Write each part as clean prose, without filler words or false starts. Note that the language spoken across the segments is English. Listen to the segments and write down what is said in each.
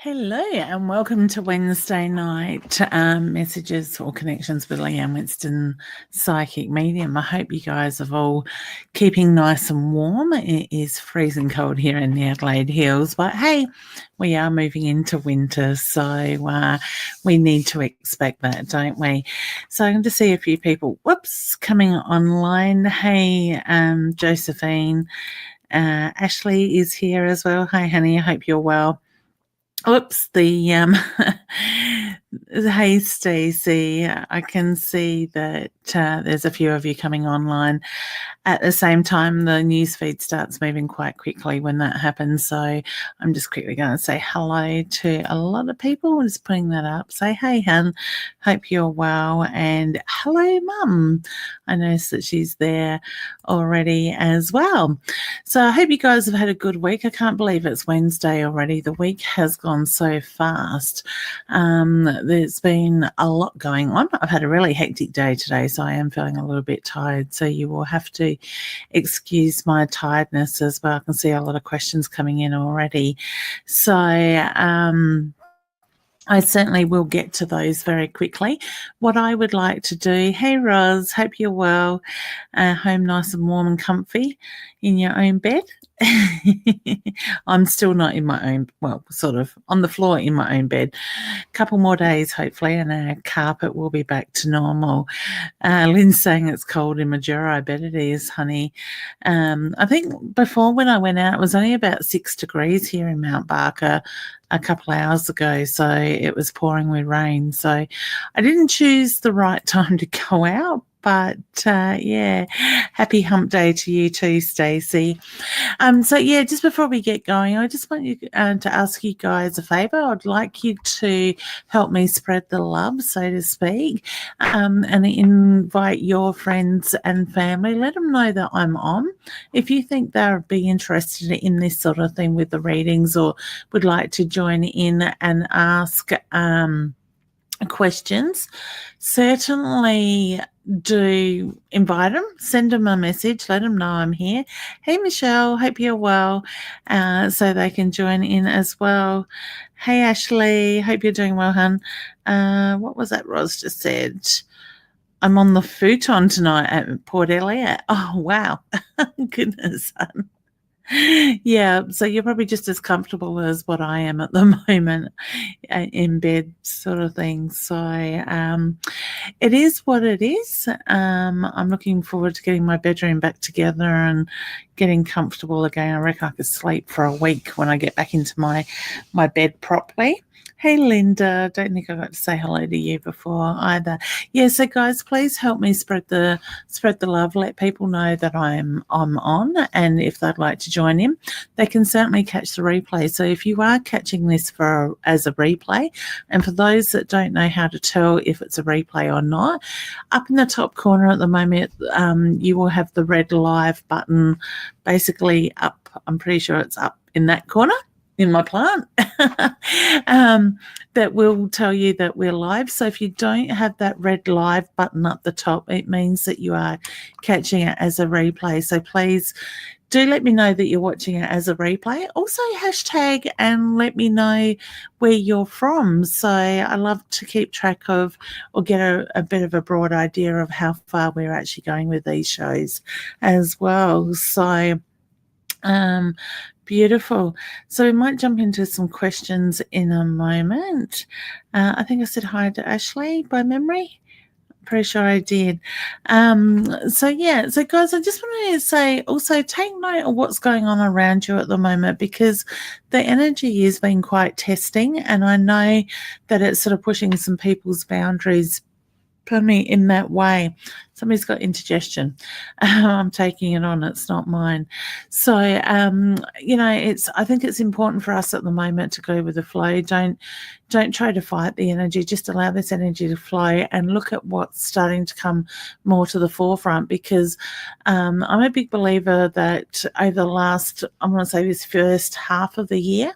Hello and welcome to Wednesday night messages or connections with Leanne, Winston, psychic medium. I hope you guys are all keeping nice and warm. It is freezing cold here in the Adelaide Hills, but hey, we are moving into winter, so we need to expect that, don't we? So I'm going to see a few people, coming online. Hey, Josephine, Ashley is here as well. Hi, honey, I hope you're well. Hey, Stacey, I can see that there's a few of you coming online. At the same time, the newsfeed starts moving quite quickly when that happens. So I'm just quickly going to say hello to a lot of people. I'm just putting that up. Say, hey, hun, hope you're well. And hello, Mum. I noticed that she's there already as well. So I hope you guys have had a good week. I can't believe it's Wednesday already. The week has gone so fast. There's been a lot going on. I've had a really hectic day today, so I am feeling a little bit tired. So you will have to excuse my tiredness as well. I can see a lot of questions coming in already. So I certainly will get to those very quickly. What I would like to do, hey Roz, hope you're well, home nice and warm and comfy in your own bed. I'm still not in my own, well, sort of on the floor in my own bed. A couple more days, hopefully, and our carpet will be back to normal. Lynn's saying it's cold in Majura. I bet it is, honey. I think before when I went out, it was only about 6 degrees here in Mount Barker a couple of hours ago, so it was pouring with rain. So I didn't choose the right time to go out, but yeah, happy hump day to you too, Stacey. So yeah, just before we get going, I just want you to ask you guys a favor. I'd like you to help me spread the love, so to speak, and invite your friends and family. Let them know that I'm on. If you think they'll be interested in this sort of thing with the readings or would like to join in and ask questions, certainly do invite them, send them a message, let them know I'm here. Hey Michelle, hope you're well, so they can join in as well. Hey Ashley, hope you're doing well, hun. What was that Roz just said? I'm on the futon tonight at Port Elliot. Oh wow. Goodness, hun. Yeah, so you're probably just as comfortable as what I am at the moment in bed sort of thing. So it is what it is. I'm looking forward to getting my bedroom back together and getting comfortable again. I reckon I could sleep for a week when I get back into my bed properly. Hey, Linda, don't think I got to say hello to you before either. Yeah, so guys, please help me spread the love. Let people know that I'm on, and if they'd like to join in, they can certainly catch the replay. So if you are catching this as a replay, and for those that don't know how to tell if it's a replay or not, up in the top corner at the moment, you will have the red live button basically up. I'm pretty sure it's up in that corner in my plant that will tell you that we're live. So if you don't have that red live button up the top, it means that you are catching it as a replay. So please do let me know that you're watching it as a replay. Also hashtag and let me know where you're from. So I love to keep track of or get a bit of a broad idea of how far we're actually going with these shows as well. So beautiful. So we might jump into some questions in a moment. I think I said hi to Ashley by memory. Pretty sure I did. So guys, I just wanted to say also take note of what's going on around you at the moment, because the energy has been quite testing, and I know that it's sort of pushing some people's boundaries in that way. Somebody's got indigestion. I'm taking it on. It's not mine. So, I think it's important for us at the moment to go with the flow. Don't try to fight the energy. Just allow this energy to flow and look at what's starting to come more to the forefront, because I'm a big believer that over the last, I'm going to say this first half of the year,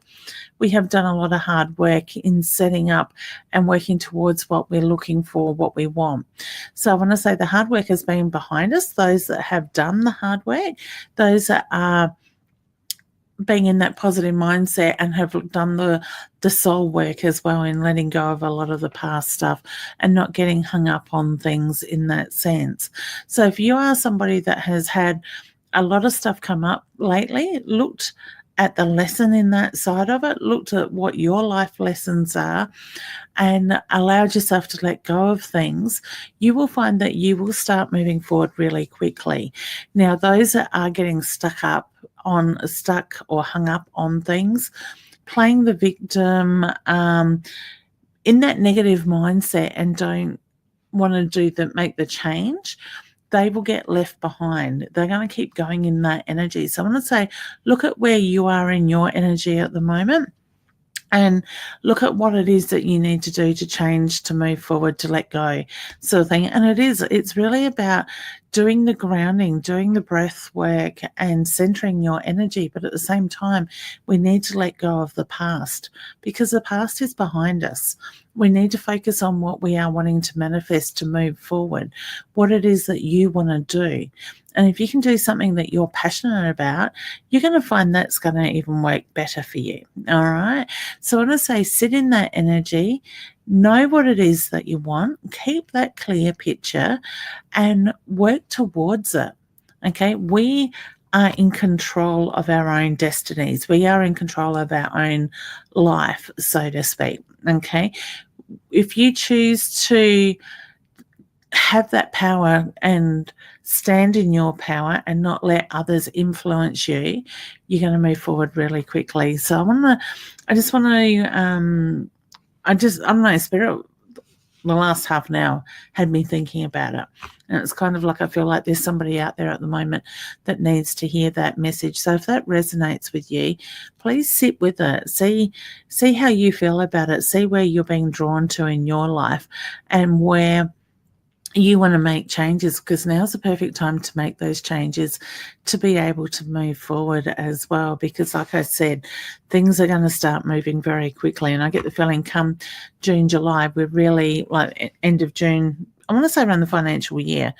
we have done a lot of hard work in setting up and working towards what we're looking for, what we want. So I want to say the hard work has been behind us. Those that have done the hard work, those that are being in that positive mindset and have done the soul work as well in letting go of a lot of the past stuff and not getting hung up on things in that sense. So if you are somebody that has had a lot of stuff come up lately, looked at the lesson in that side of it, looked at what your life lessons are, and allowed yourself to let go of things, you will find that you will start moving forward really quickly. Now, those that are getting stuck or hung up on things, playing the victim, in that negative mindset and don't want to make the change, they will get left behind. They're going to keep going in that energy. So I want to say, look at where you are in your energy at the moment and look at what it is that you need to do to change, to move forward, to let go, sort of thing. And it's really about doing the grounding, doing the breath work and centering your energy. But at the same time, we need to let go of the past because the past is behind us. We need to focus on what we are wanting to manifest to move forward, what it is that you want to do. And if you can do something that you're passionate about, you're going to find that's going to even work better for you. All right. So I want to say, sit in that energy, know what it is that you want, keep that clear picture and work towards it. Okay. We are in control of our own destinies. We are in control of our own life, so to speak. Okay. If you choose to have that power and stand in your power and not let others influence you, you're going to move forward really quickly. So I don't know, Spirit, the last half an hour had me thinking about it. And it's kind of like I feel like there's somebody out there at the moment that needs to hear that message. So if that resonates with you, please sit with it. See how you feel about it. See where you're being drawn to in your life and where you want to make changes, because now's the perfect time to make those changes to be able to move forward as well. Because like I said, things are going to start moving very quickly. And I get the feeling come June, July, we're really like end of June, I want to say around the financial year,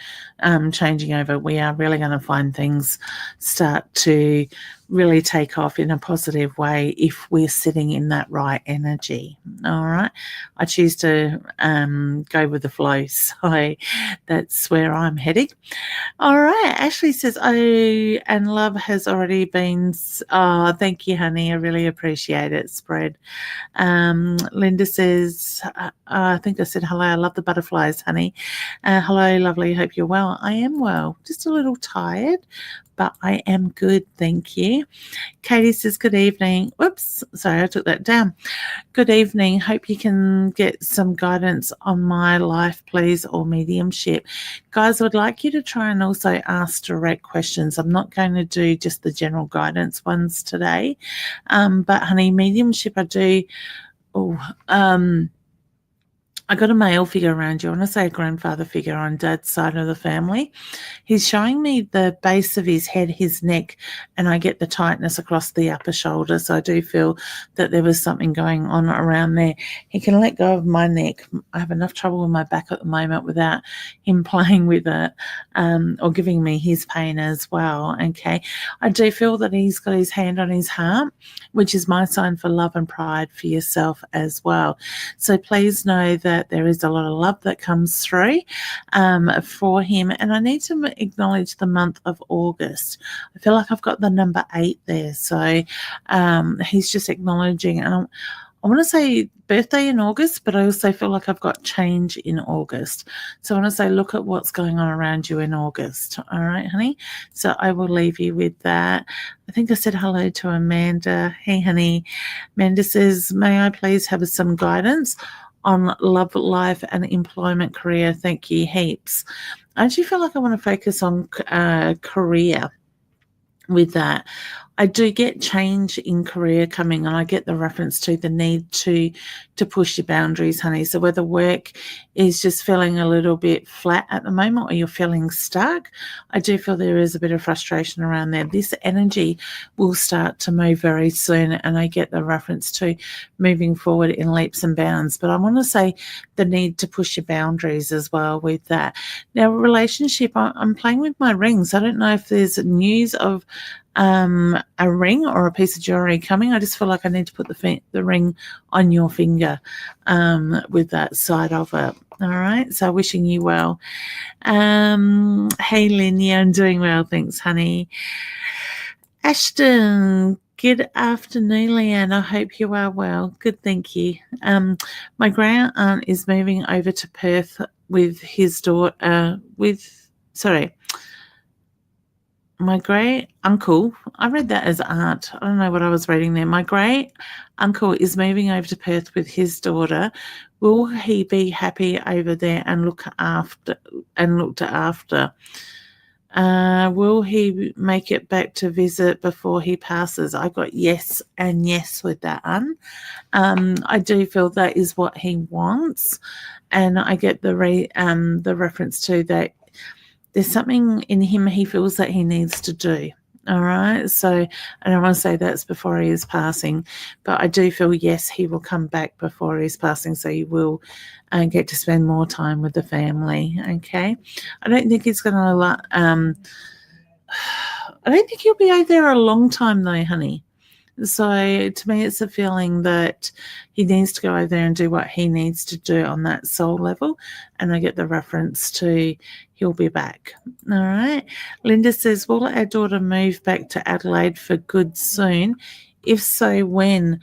changing over, we are really going to find things start to really take off in a positive way if we're sitting in that right energy. All right. I choose to go with the flow. So that's where I'm heading. All right. Ashley says, and love has already been, thank you, honey. I really appreciate it. Spread. Linda says, I think I said hello. I love the butterflies, honey. Hello, lovely. Hope you're well. I am well. Just a little tired, but I am good. Thank you. Katie says, good evening. Whoops. Sorry, I took that down. Good evening. Hope you can get some guidance on my life, please, or mediumship. Guys, I would like you to try and also ask direct questions. I'm not going to do just the general guidance ones today. But honey, mediumship, I do. I got a male figure around you. I want to say a grandfather figure on Dad's side of the family. He's showing me the base of his head, his neck, and I get the tightness across the upper shoulder. So I do feel that there was something going on around there. He can let go of my neck. I have enough trouble with my back at the moment without him playing with it or giving me his pain as well. Okay. I do feel that he's got his hand on his heart, which is my sign for love and pride for yourself as well. So please know that there is a lot of love that comes through for him. And I need to acknowledge the month of August. I feel like I've got the number 8 there. So he's just acknowledging. And I want to say birthday in August, but I also feel like I've got change in August. So I want to say, look at what's going on around you in August. All right, honey? So I will leave you with that. I think I said hello to Amanda. Hey, honey. Amanda says, may I please have some guidance on love, life, and employment career? Thank you heaps. I actually feel like I want to focus on career with that. I do get change in career coming, and I get the reference to the need to push your boundaries, honey. So whether work is just feeling a little bit flat at the moment or you're feeling stuck, I do feel there is a bit of frustration around there. This energy will start to move very soon, and I get the reference to moving forward in leaps and bounds. But I want to say the need to push your boundaries as well with that. Now, relationship, I'm playing with my rings. I don't know if there's news of a ring or a piece of jewelry coming. I just feel like I need to put the ring on your finger with that side of it. All right. So wishing you well. Hey, Lynn. Yeah, I'm doing well. Thanks, honey. Ashton. Good afternoon, Leanne. I hope you are well. Good, thank you. My grand aunt is moving over to Perth with his daughter. My great uncle, I read that as aunt. I don't know what I was reading there. My great uncle is moving over to Perth with his daughter. Will he be happy over there and looked after? Will he make it back to visit before he passes? I got yes and yes with that one. I do feel that is what he wants, and I get the reference to that. There's something in him he feels that he needs to do. All right. So I don't want to say that's before he is passing, but I do feel, yes, he will come back before he's passing. So he will get to spend more time with the family. Okay. I don't think he's going to, I don't think he'll be over there a long time though, honey. So to me, it's a feeling that he needs to go over there and do what he needs to do on that soul level. And I get the reference to he'll be back. All right. Linda says, will our daughter move back to Adelaide for good soon? If so, when?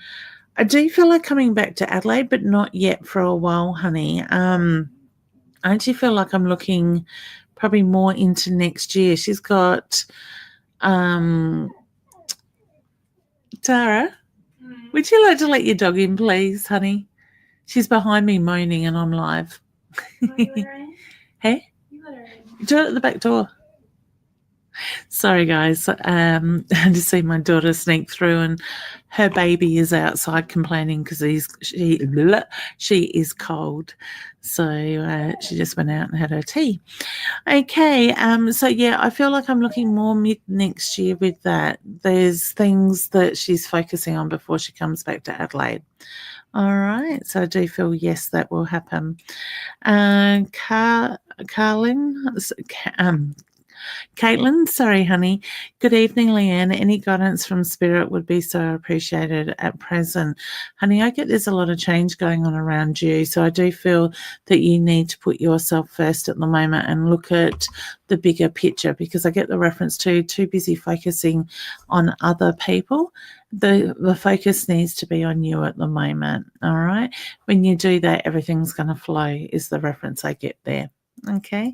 I do feel like coming back to Adelaide, but not yet for a while, honey. I actually feel like I'm looking probably more into next year. She's got... Tara, would you like to let your dog in, please, honey? She's behind me moaning and I'm live. Hey? Do it at the back door. Sorry, guys. I just see my daughter sneak through and her baby is outside complaining because she is cold. So she just went out and had her tea. Okay. So, yeah, I feel like I'm looking more mid next year with that. There's things that she's focusing on before she comes back to Adelaide. All right. So I do feel, yes, that will happen. Caitlin, sorry, honey. Good evening, Leanne. Any guidance from Spirit would be so appreciated at present. Honey, I get there's a lot of change going on around you, so I do feel that you need to put yourself first at the moment and look at the bigger picture, because I get the reference to too busy focusing on other people. The focus needs to be on you at the moment, all right? When you do that, everything's going to flow is the reference I get there. Okay,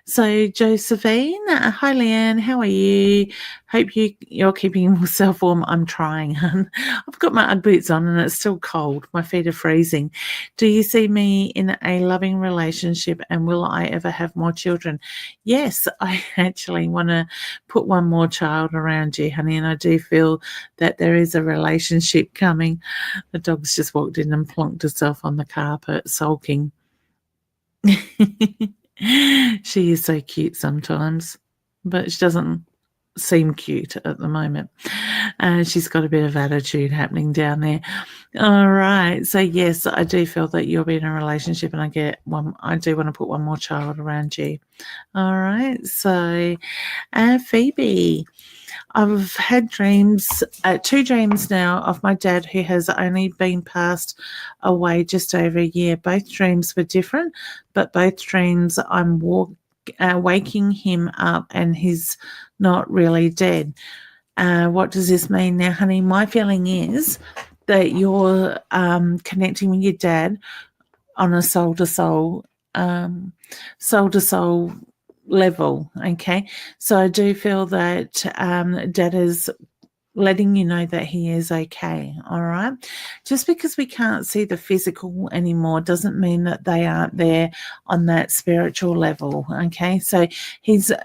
so Josephine, hi Leanne, how are you? Hope you're keeping yourself warm. I'm trying. I've got my Ugg boots on and it's still cold. My feet are freezing. Do you see me in a loving relationship, and will I ever have more children? Yes, I actually want to put one more child around you, honey, and I do feel that there is a relationship coming. The dog's just walked in and plonked herself on the carpet, sulking. She is so cute sometimes, but she doesn't seem cute at the moment. She's got a bit of attitude happening down there. All right. So yes, I do feel that you'll be in a relationship, and I do want to put one more child around you. All right. So Phoebe, I've had dreams, 2 dreams now, of my dad who has only been passed away just over a year. Both dreams were different, but both dreams I'm waking him up and he's not really dead. What does this mean now, honey? My feeling is that you're connecting with your dad on a soul-to-soul level, okay? So I do feel that Dad is letting you know that he is okay, all right? Just because we can't see the physical anymore doesn't mean that they aren't there on that spiritual level, okay? So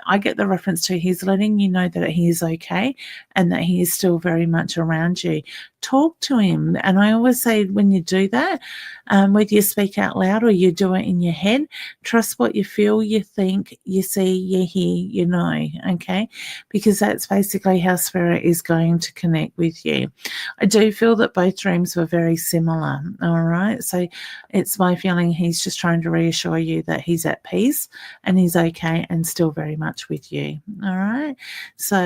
I get the reference to he's letting you know that he is okay and that he is still very much around you. talk to him. And I always say when you do that, whether you speak out loud or you do it in your head, trust what you feel, you think, you see, you hear, you know, okay? Because that's basically how spirit is going to connect with you. I do feel that both dreams were very similar, all right? So it's my feeling he's just trying to reassure you that he's at peace and he's okay and still very much with you, all right? So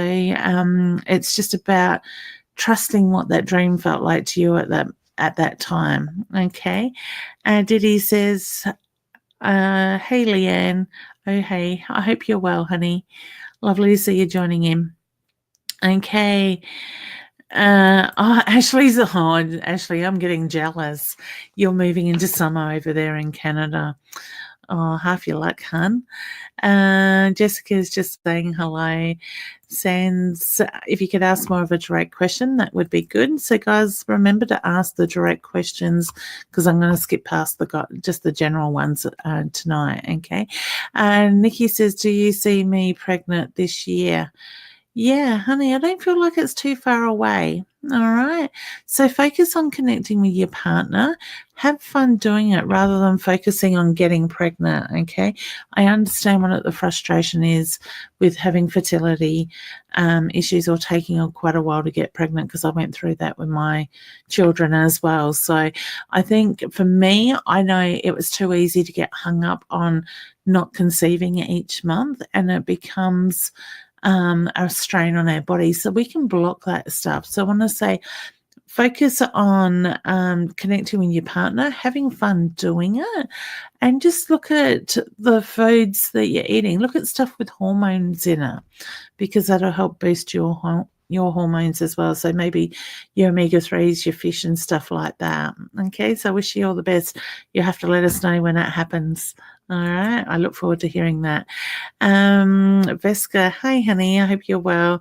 it's just about trusting what that dream felt like to you at that time, okay? Diddy says, hey, Leanne. Oh, hey, I hope you're well, honey. Lovely to see you joining in. Okay. Ashley, I'm getting jealous. You're moving into summer over there in Canada. Oh, half your luck, hun. Jessica's just saying hello. Sans, if you could ask more of a direct question, that would be good. So, guys, remember to ask the direct questions because I'm going to skip past just the general ones tonight, okay? Nikki says, do you see me pregnant this year? Yeah, honey, I don't feel like it's too far away. All right. So focus on connecting with your partner. Have fun doing it rather than focusing on getting pregnant. Okay. I understand what the frustration is with having fertility issues or taking quite a while to get pregnant because I went through that with my children as well. So I think for me, I know it was too easy to get hung up on not conceiving each month, and it becomes a strain on our body. So we can block that stuff. So I want to say focus on connecting with your partner, having fun doing it, and just look at the foods that you're eating. Look at stuff with hormones in it because that'll help boost your hormones as well. So maybe your omega-3s, your fish and stuff like that. Okay, so I wish you all the best. You have to let us know when that happens. All right, I look forward to hearing that. Veska, hey honey, I hope you're well.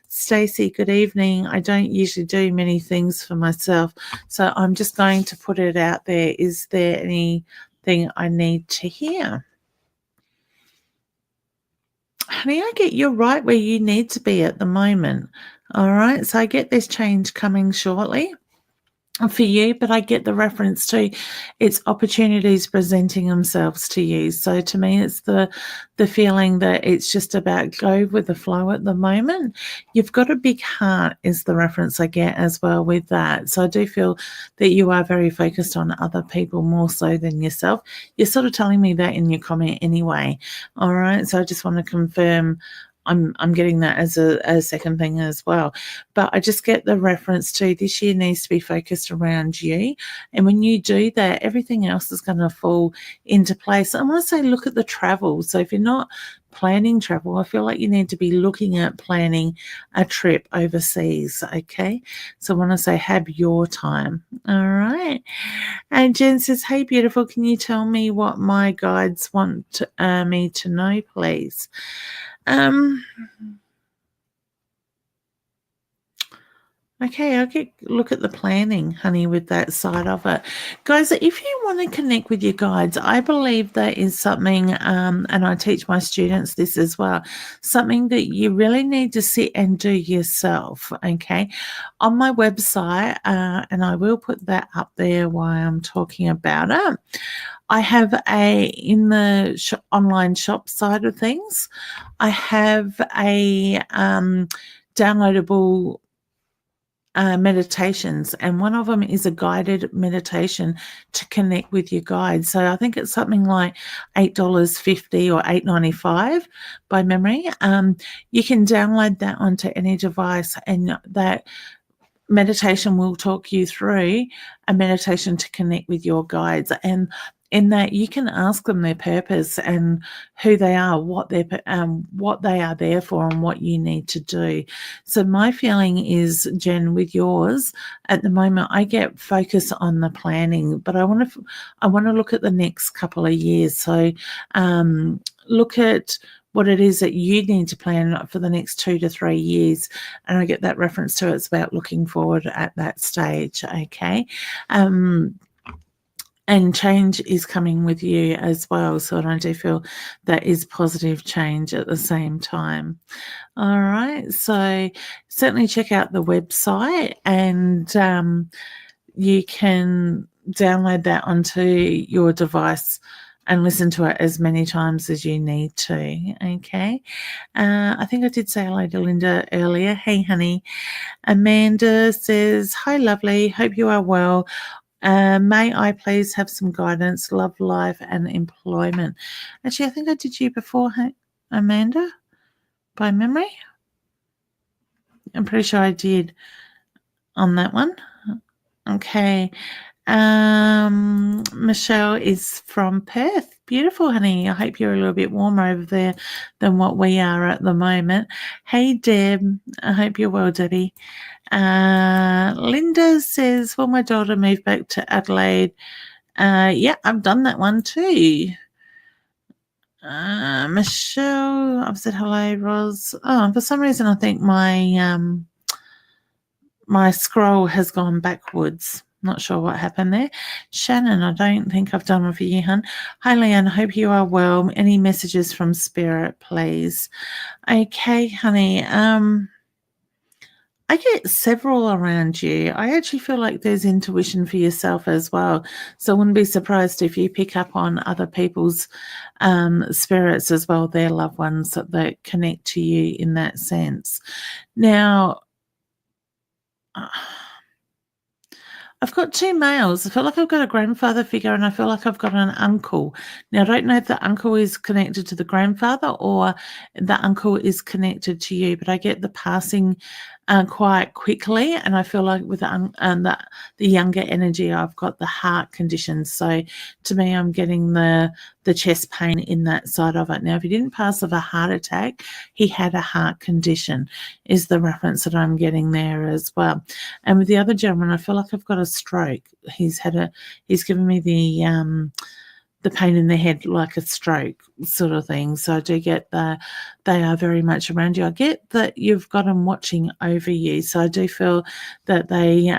Stacey, good evening. I don't usually do many things for myself, so I'm just going to put it out there. Is there anything I need to hear? Honey, I get you're right where you need to be at the moment. All right, so I get this change coming shortly for you, but I get the reference to it's opportunities presenting themselves to you. So to me, it's the feeling that it's just about go with the flow at the moment. You've got a big heart is the reference I get as well with that. So I do feel that you are very focused on other people more so than yourself. You're sort of telling me that in your comment anyway. All right. So I just want to confirm I'm getting that as a second thing as well. But I just get the reference to this year needs to be focused around you. And when you do that, everything else is going to fall into place. I want to say look at the travel. So if you're not planning travel, I feel like you need to be looking at planning a trip overseas, okay? So I want to say have your time, all right? And Jen says, hey, beautiful, can you tell me what my guides want me to know, please? Okay, I'll look at the planning, honey, with that side of it. Guys, if you want to connect with your guides, I believe that is something, and I teach my students this as well, something that you really need to sit and do yourself, okay? On my website, and I will put that up there while I'm talking about it, I have in the online shop side of things, I have a downloadable meditations, and one of them is a guided meditation to connect with your guide. So I think it's something like $8.50 or $8.95 by memory. You can download that onto any device, and that meditation will talk you through a meditation to connect with your guides, and in that you can ask them their purpose and who they are, what they are there for, and what you need to do. So my feeling is, Jen, with yours at the moment, I get focus on the planning, but I want to look at the next couple of years. So look at what it is that you need to plan for the next 2 to 3 years. And I get that reference to it's about looking forward at that stage, okay? and change is coming with you as well. So I do feel that is positive change at the same time. All right. So certainly check out the website, and you can download that onto your device and listen to it as many times as you need to. Okay. I think I did say hello to Linda earlier. Hey, honey. Amanda says, hi, lovely. Hope you are well. May I please have some guidance, love life and employment? Actually, I think I did you before, Amanda, by memory. I'm pretty sure I did on that one. Okay. Michelle is from Perth. Beautiful, honey. I hope you're a little bit warmer over there than what we are at the moment. Hey, Deb. I hope you're well, Debbie. Linda says, will my daughter move back to Adelaide? Yeah, I've done that one too. Michelle, I've said hello, Roz. Oh, for some reason I think my scroll has gone backwards. Not sure what happened there. Shannon, I don't think I've done one for you, hun. Hi, Leanne. Hope you are well. Any messages from Spirit, please? Okay, honey. I get several around you. I actually feel like there's intuition for yourself as well. So I wouldn't be surprised if you pick up on other people's spirits as well, their loved ones that connect to you in that sense. Now, I've got two males. I feel like I've got a grandfather figure and I feel like I've got an uncle. Now, I don't know if the uncle is connected to the grandfather or the uncle is connected to you, but I get the passing quite quickly, and I feel like with the younger energy, I've got the heart conditions. So to me, I'm getting the chest pain in that side of it. Now, if he didn't pass of a heart attack, he had a heart condition is the reference that I'm getting there as well. And with the other gentleman, I feel like I've got a stroke. He's given me the pain in the head like a stroke sort of thing. So I do get they are very much around you. I get that you've got them watching over you. So I do feel that they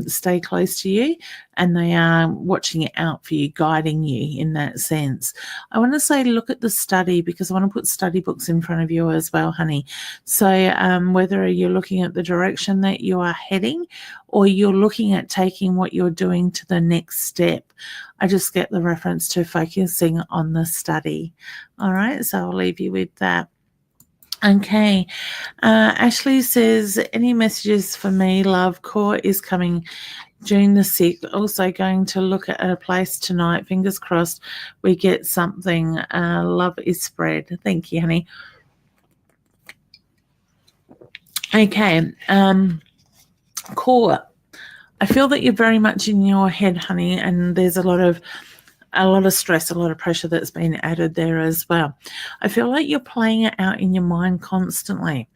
stay close to you and they are watching out for you, guiding you in that sense. I want to say look at the study because I want to put study books in front of you as well, honey. So whether you're looking at the direction that you are heading or you're looking at taking what you're doing to the next step, I just get the reference to focusing on the study. All right, so I'll leave you with that. Okay. Ashley says, any messages for me, love? Core is coming June the 6th. Also going to look at a place tonight. Fingers crossed we get something. Love is spread. Thank you, honey. Okay. Core. I feel that you're very much in your head, honey, and there's a lot of stress, a lot of pressure that's been added there as well. I feel like you're playing it out in your mind constantly.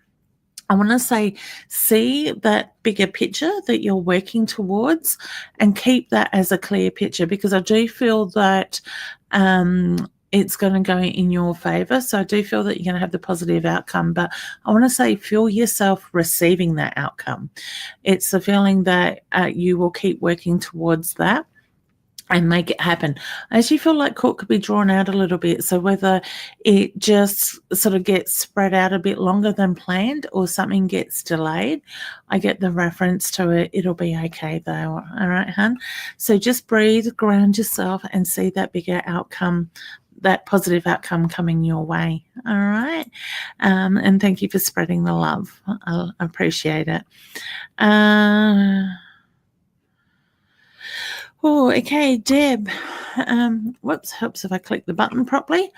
I want to say, see that bigger picture that you're working towards and keep that as a clear picture because I do feel that it's going to go in your favor. So I do feel that you're going to have the positive outcome, but I want to say feel yourself receiving that outcome. It's the feeling that you will keep working towards that and make it happen. I actually feel like court could be drawn out a little bit. So whether it just sort of gets spread out a bit longer than planned or something gets delayed, I get the reference to it. It'll be okay though. All right, hun? So just breathe, ground yourself and see that bigger outcome, that positive outcome coming your way. All right. And thank you for spreading the love. I appreciate it. Oh, okay, Deb. Whoops, helps if I click the button properly.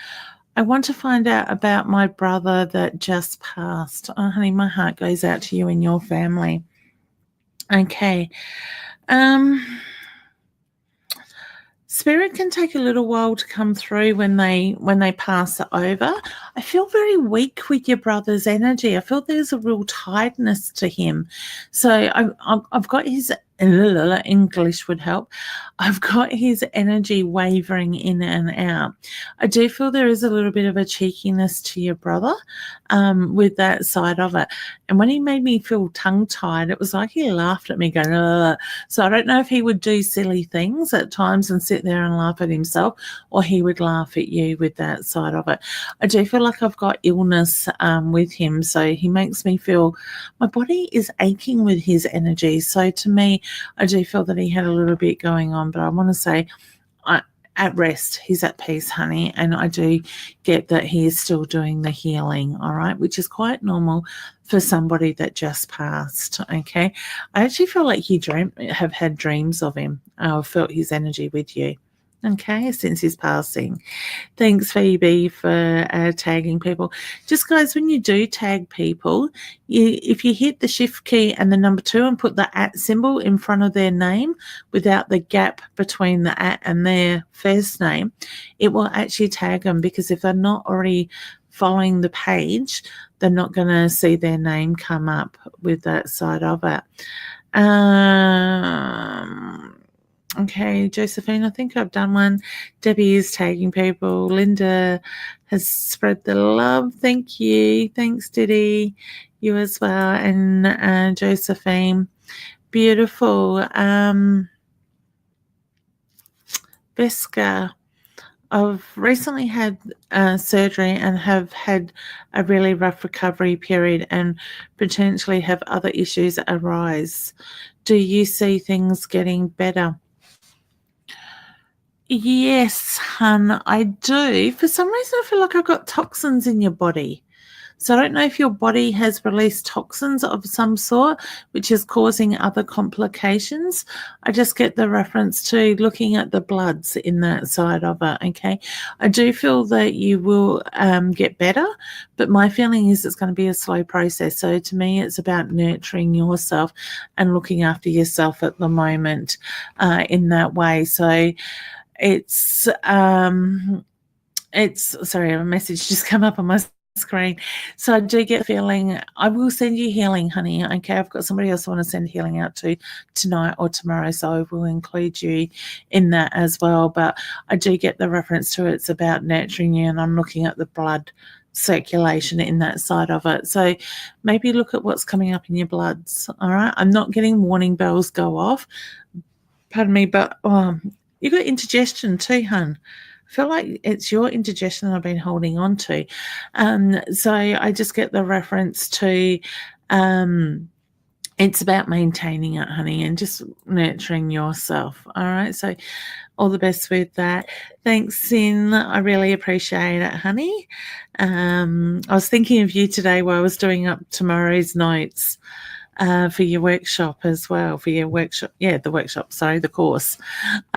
I want to find out about my brother that just passed. Oh, honey, my heart goes out to you and your family. Okay. Spirit can take a little while to come through when they pass it over. I feel very weak with your brother's energy. I feel there's a real tiredness to him. So I've got his English would help. I've got his energy wavering in and out. I do feel there is a little bit of a cheekiness to your brother with that side of it. And when he made me feel tongue-tied, it was like he laughed at me going, ugh. So I don't know if he would do silly things at times and sit there and laugh at himself, or he would laugh at you with that side of it. I do feel like I've got illness with him. So he makes me feel my body is aching with his energy. So to me, I do feel that he had a little bit going on, but I want to say at rest, he's at peace, honey, and I do get that he is still doing the healing, all right, which is quite normal for somebody that just passed, okay? I actually feel like you have had dreams of him. I've felt his energy with you, okay, since his passing. Thanks, Phoebe, for tagging people. Just, guys, when you do tag people, if you hit the shift key and the number 2 and put the @ symbol in front of their name without the gap between the @ and their first name, it will actually tag them, because if they're not already following the page, they're not going to see their name come up with that side of it. Okay, Josephine, I think I've done one. Debbie is tagging people. Linda has spread the love. Thank you. Thanks, Diddy. You as well. And Josephine. Beautiful. Veska, I've recently had surgery and have had a really rough recovery period and potentially have other issues arise. Do you see things getting better? Yes, hun, I do. For some reason, I feel like I've got toxins in your body. So I don't know if your body has released toxins of some sort, which is causing other complications. I just get the reference to looking at the bloods in that side of it, okay? I do feel that you will get better, but my feeling is it's going to be a slow process. So to me, it's about nurturing yourself and looking after yourself at the moment in that way. So it's sorry, a message just come up on my screen. So I do get feeling, I will send you healing, honey. Okay, I've got somebody else I want to send healing out to tonight or tomorrow, so I will include you in that as well. But I do get the reference to it's about nurturing you, and I'm looking at the blood circulation in that side of it. So maybe look at what's coming up in your bloods. All right, I'm not getting warning bells go off, pardon me, but you got indigestion too, hun. I feel like it's your indigestion that I've been holding on to. So I just get the reference to it's about maintaining it, honey, and just nurturing yourself. All right. So all the best with that. Thanks, Sin. I really appreciate it, honey. I was thinking of you today while I was doing up tomorrow's notes. For your workshop as well, the course.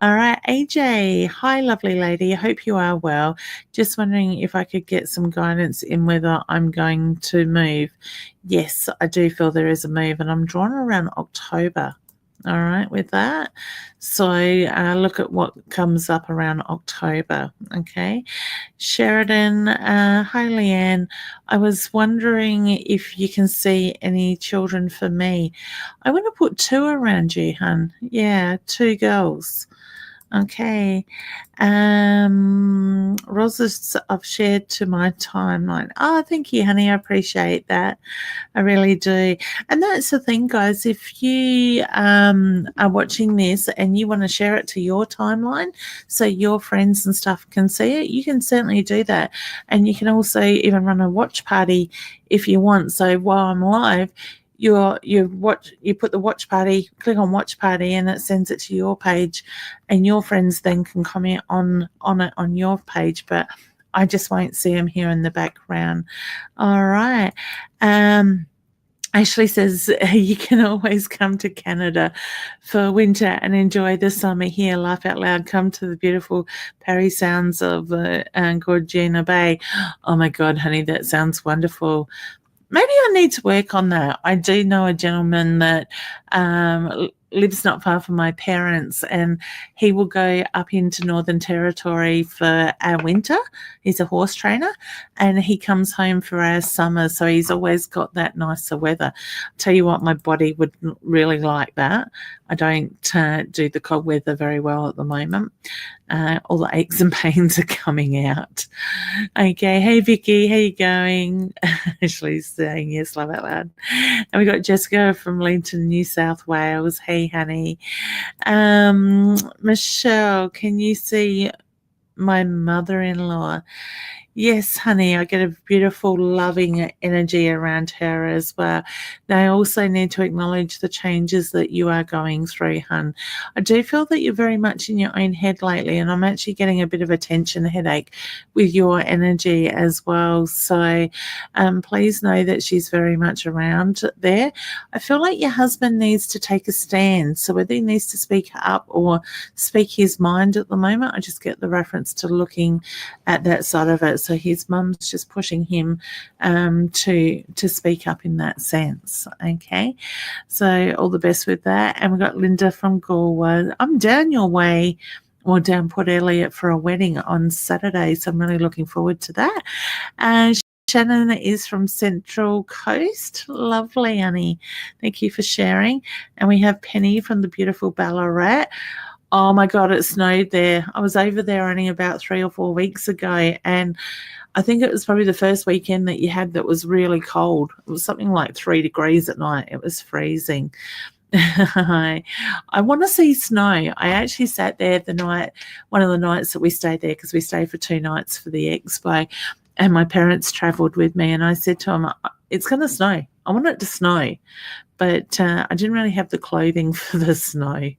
All right, AJ, hi, lovely lady. I hope you are well. Just wondering if I could get some guidance in whether I'm going to move. Yes, I do feel there is a move, and I'm drawn around October. All right, with that. So look at what comes up around October. Okay. Sheridan, hi, Leanne. I was wondering if you can see any children for me. I want to put 2 around you, hun. Yeah, 2 girls. Okay. Roses I've shared to my timeline. Oh, thank you, honey. I appreciate that. I really do. And that's the thing, guys. If you are watching this and you want to share it to your timeline so your friends and stuff can see it, you can certainly do that. And you can also even run a watch party if you want. So while I'm live, you put the watch party, click on watch party, and it sends it to your page, and your friends then can comment on it on your page, but I just won't see them here in the background. All right. Ashley says you can always come to Canada for winter and enjoy the summer here. Laugh out loud. Come to the beautiful Parry Sounds of Gorgina Bay. Oh my God, honey, that sounds wonderful. Maybe I need to work on that. I do know a gentleman that lives not far from my parents, and he will go up into Northern Territory for our winter. He's a horse trainer, and he comes home for our summer, so he's always got that nicer weather. I'll tell you what, my body would really like that. I don't do the cold weather very well at the moment. All the aches and pains are coming out. Okay, hey Vicky, how you going? Ashley's saying yes, love out loud. And we got Jessica from Leanne, New South Wales. Hey, honey. Michelle, can you see my mother-in-law? Yes, honey, I get a beautiful, loving energy around her as well. Now, I also need to acknowledge the changes that you are going through, hun. I do feel that you're very much in your own head lately, and I'm actually getting a bit of a tension headache with your energy as well. So please know that she's very much around there. I feel like your husband needs to take a stand. So whether he needs to speak up or speak his mind at the moment, I just get the reference to looking at that side of it. So his mum's just pushing him to speak up in that sense. Okay, so all the best with that. And we've got Linda from Galway. I'm down your way, or down Port Elliot for a wedding on Saturday, so I'm really looking forward to that. And Shannon is from Central Coast. Lovely, honey. Thank you for sharing. And we have Penny from the beautiful Ballarat. Oh my God, it snowed there. I was over there only about 3 or 4 weeks ago, and I think it was probably the first weekend that you had that was really cold. It was something like 3 degrees at night. It was freezing. I want to see snow. I actually sat there one of the nights that we stayed there, because we stayed for 2 nights for the expo, and my parents travelled with me, and I said to them, it's going to snow. I want it to snow. But I didn't really have the clothing for the snow,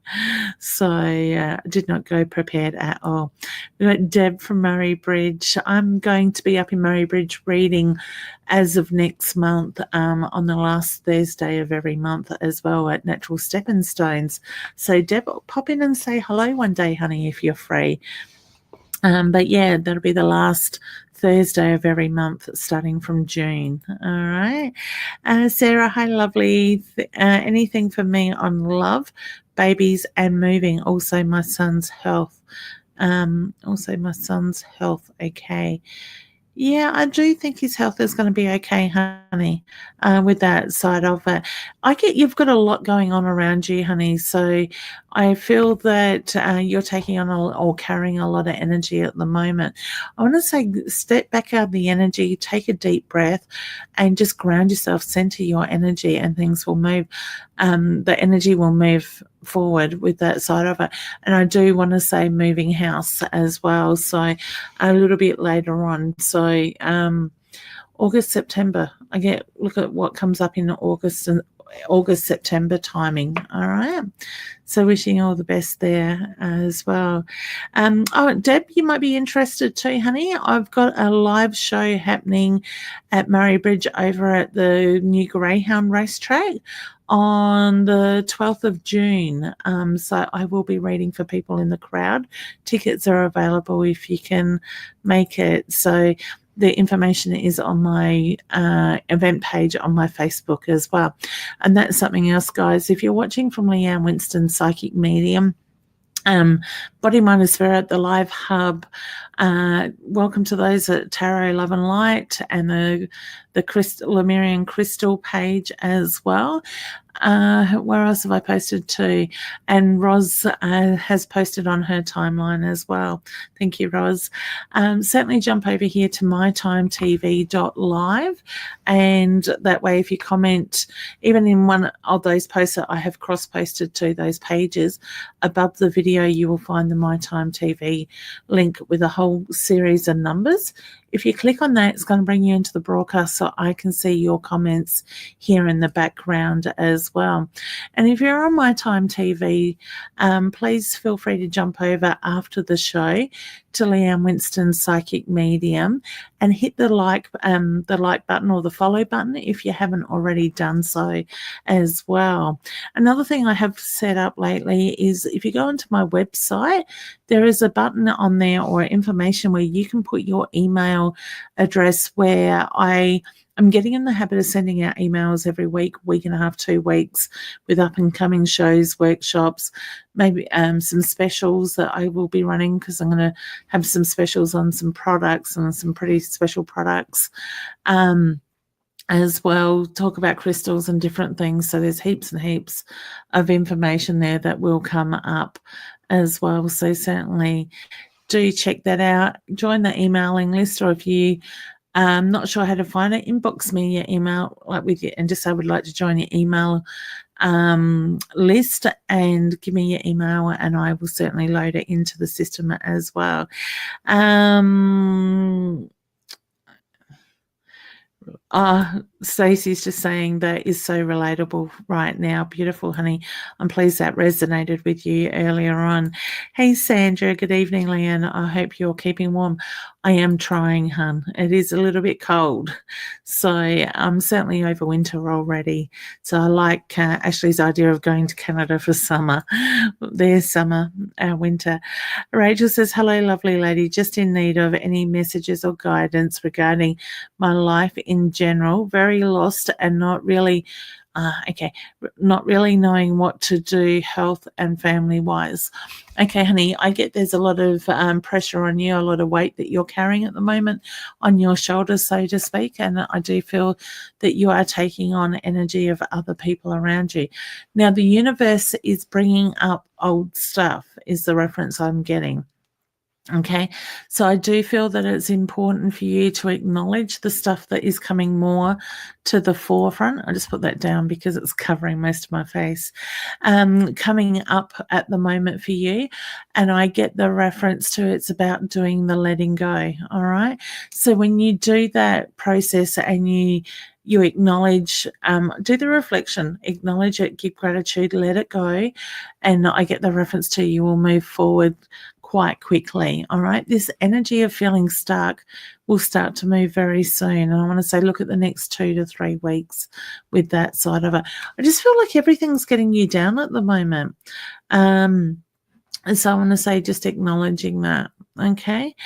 so I did not go prepared at all. We got Deb from Murray Bridge. I'm going to be up in Murray Bridge reading as of next month, on the last Thursday of every month as well, at Natural Stepping Stones. So Deb, pop in and say hello one day, honey, if you're free. But yeah, that'll be the last Thursday of every month starting from June. All right. Sarah, hi, lovely. Anything for me on love, babies, and moving. Also my son's health. Okay. Yeah, I do think his health is going to be okay, honey, with that side of it. You've got a lot going on around you, honey, so I feel that you're taking on or carrying a lot of energy at the moment. I want to say step back out of the energy, take a deep breath, and just ground yourself, center your energy, and things will move. The energy will move forward with that side of it. And I do want to say moving house as well, so a little bit later on. So August, September, look at what comes up in August and August-September timing. All right. So wishing all the best there as well. Deb, you might be interested too, honey. I've got a live show happening at Murray Bridge over at the new Greyhound racetrack on the 12th of June. So I will be reading for people in the crowd. Tickets are available if you can make it. So the information is on my event page on my Facebook as well. And that's something else, guys. If you're watching from Leanne Winston, Psychic Medium, Body, Mind and Spirit, the Live Hub, welcome to those at Tarot, Love and Light, and the Lemurian Crystal page as well. Where else have I posted to? And Roz has posted on her timeline as well. Thank you, Roz. Certainly jump over here to mytimetv.live, and that way if you comment, even in one of those posts that I have cross-posted to those pages, above the video you will find the My Time TV link with a whole series of numbers. If you click on that, it's going to bring you into the broadcast so I can see your comments here in the background as well. And if you're on My Time TV, please feel free to jump over after the show to Leanne Winston's Psychic Medium and hit the like button or the follow button if you haven't already done so as well. Another thing I have set up lately is if you go onto my website, there is a button on there or information where you can put your email address, where I I'm getting in the habit of sending out emails every week and a half, 2 weeks, with up-and-coming shows, workshops, maybe some specials that I will be running, because I'm going to have some specials on some products and some pretty special products. As well, talk about crystals and different things. So there's heaps and heaps of information there that will come up as well. So certainly do check that out. Join the emailing list, or if you not sure how to find it, inbox me your email with you and just say I would like to join your email list, and give me your email and I will certainly load it into the system as well. Stacey's just saying that is so relatable right now. Beautiful, honey. I'm pleased that resonated with you earlier on. Hey, Sandra. Good evening, Leanne. I hope you're keeping warm. I am trying, hun. It is a little bit cold. So I'm certainly over winter already. So I like Ashley's idea of going to Canada for summer. There's summer, winter. Rachel says, hello, lovely lady. Just in need of any messages or guidance regarding my life in general. Very lost and not really knowing what to do health and family wise. Okay, honey, I get there's a lot of pressure on you, a lot of weight that you're carrying at the moment on your shoulders, so to speak, and I do feel that you are taking on energy of other people around you. Now, the universe is bringing up old stuff is the reference I'm getting. Okay, so I do feel that it's important for you to acknowledge the stuff that is coming more to the forefront. I just put that down because it's covering most of my face. Coming up at the moment for you, and I get the reference to it's about doing the letting go. All right, so when you do that process and you acknowledge, do the reflection, acknowledge it, give gratitude, let it go, and I get the reference to you will move forward quite quickly. All right, this energy of feeling stuck will start to move very soon, and I want to say look at the next 2 to 3 weeks with that side of it. I just feel like everything's getting you down at the moment, and so I want to say just acknowledging that. Okay,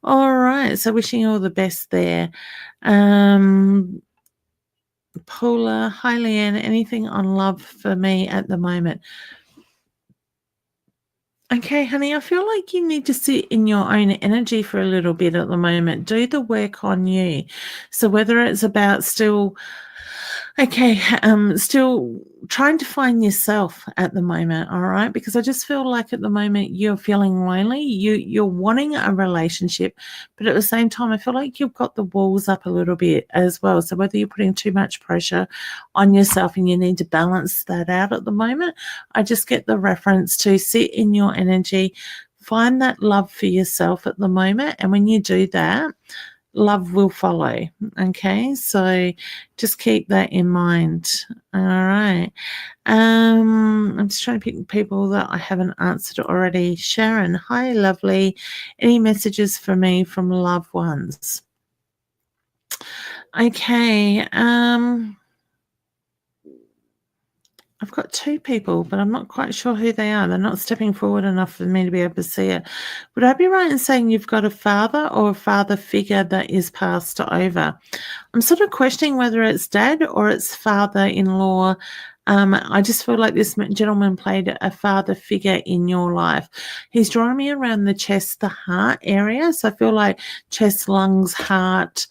all right, so wishing you all the best there. Paula, hi Leanne, anything on love for me at the moment? Okay, honey, I feel like you need to sit in your own energy for a little bit at the moment. Do the work on you. So whether it's about still trying to find yourself at the moment, all right? Because I just feel like at the moment you're feeling lonely. You're wanting a relationship, but at the same time, I feel like you've got the walls up a little bit as well. So whether you're putting too much pressure on yourself and you need to balance that out at the moment, I just get the reference to sit in your energy, find that love for yourself at the moment. And when you do that, love will follow. Okay, so just keep that in mind. All right. I'm just trying to pick people that I haven't answered already. Sharon, hi, lovely. Any messages for me from loved ones? Okay. I've got 2 people, but I'm not quite sure who they are. They're not stepping forward enough for me to be able to see it. Would I be right in saying you've got a father or a father figure that is passed over? I'm sort of questioning whether it's dad or it's father-in-law. I just feel like this gentleman played a father figure in your life. He's drawing me around the chest, the heart area. So I feel like chest, lungs, heart,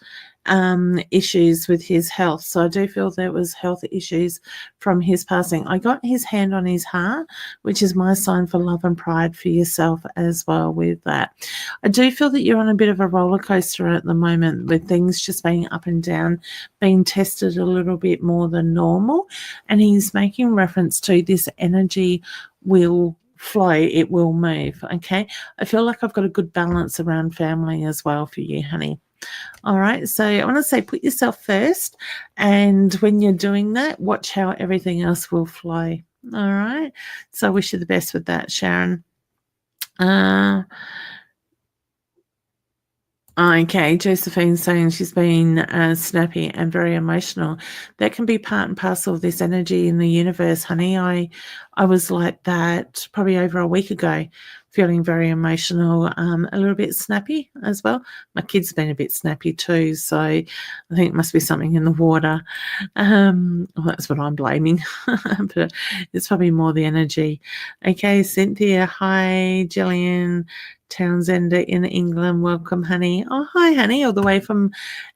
issues with his health. So I do feel there was health issues from his passing. I got his hand on his heart, which is my sign for love and pride for yourself as well with that. I do feel that you're on a bit of a roller coaster at the moment with things just being up and down, being tested a little bit more than normal. And he's making reference to this energy will flow, it will move. Okay. I feel like I've got a good balance around family as well for you, honey. All right, so I want to say put yourself first, and when you're doing that, watch how everything else will flow. All right, so I wish you the best with that, Sharon. Okay, Josephine's saying she's been snappy and very emotional. That can be part and parcel of this energy in the universe, honey. I was like that probably over a week ago feeling very emotional, a little bit snappy as well. My kid's been a bit snappy too, so I think it must be something in the water. Well, that's what I'm blaming, but it's probably more the energy. Okay, Cynthia, hi, Gillian. Townsend in England, welcome, honey. Oh, hi, honey, all the way from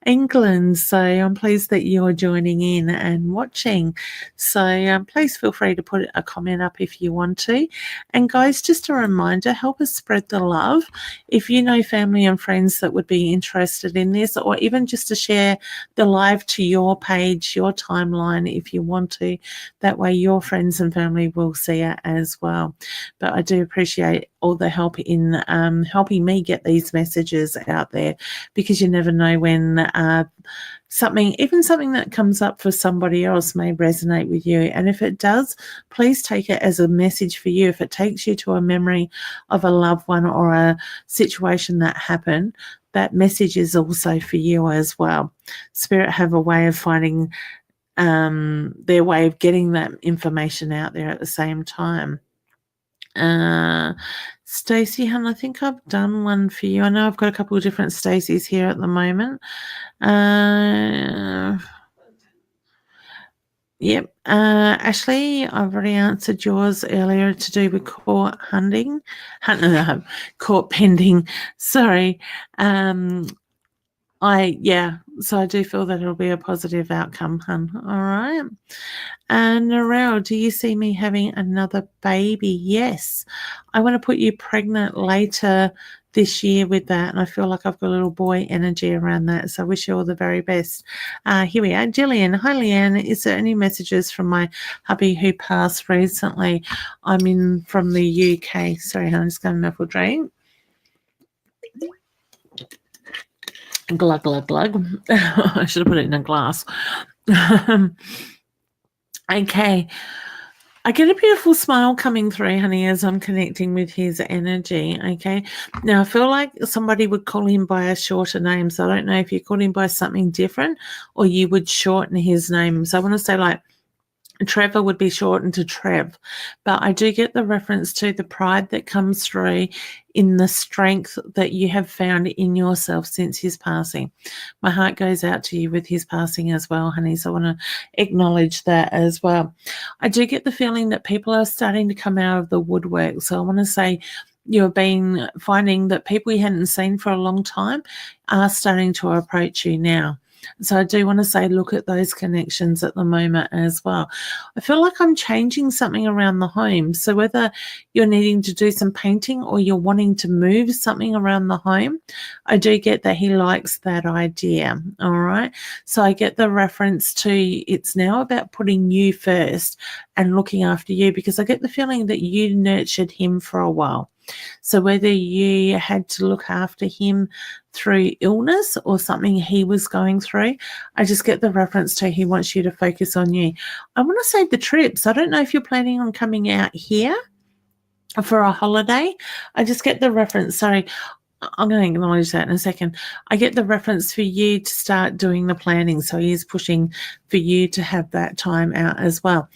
England. So I'm pleased that you're joining in and watching. So please feel free to put a comment up if you want to. And guys, just a reminder, help us spread the love. If you know family and friends that would be interested in this, or even just to share the live to your page, your timeline, if you want to, that way your friends and family will see it as well. But I do appreciate all the help in helping me get these messages out there, because you never know when something that comes up for somebody else may resonate with you. And if it does, please take it as a message for you. If it takes you to a memory of a loved one or a situation that happened, that message is also for you as well. Spirit have a way of finding their way of getting that information out there at the same time. Stacey, hun, I think I've done one for you. I know I've got a couple of different Stacey's here at the moment. Yep. Ashley, I've already answered yours earlier to do with court court pending. Sorry. So I do feel that it'll be a positive outcome, hun. All right. And Narelle, do you see me having another baby? Yes. I want to put you pregnant later this year with that, and I feel like I've got a little boy energy around that, so I wish you all the very best. Here we are. Jillian, hi Leanne, is there any messages from my hubby who passed recently? I'm in from the UK. Sorry, I'm just going to mouthful drink. Glug, glug, glug. I should have put it in a glass. Okay. I get a beautiful smile coming through, honey, as I'm connecting with his energy, okay? Now, I feel like somebody would call him by a shorter name, so I don't know if you called him by something different or you would shorten his name. So I want to say, like, Trevor would be shortened to Trev, but I do get the reference to the pride that comes through in the strength that you have found in yourself since his passing. My heart goes out to you with his passing as well, honey, so I want to acknowledge that as well. I do get the feeling that people are starting to come out of the woodwork, so I want to say you've been finding that people you hadn't seen for a long time are starting to approach you now. So I do want to say, look at those connections at the moment as well. I feel like I'm changing something around the home. So whether you're needing to do some painting or you're wanting to move something around the home, I do get that he likes that idea. All right. So I get the reference to it's now about putting you first and looking after you, because I get the feeling that you nurtured him for a while. So whether you had to look after him through illness or something he was going through, I just get the reference to he wants you to focus on you. I want to say the trips. I don't know if you're planning on coming out here for a holiday. I just get the reference. Sorry, I'm going to acknowledge that in a second. I get the reference for you to start doing the planning. So he is pushing for you to have that time out as well.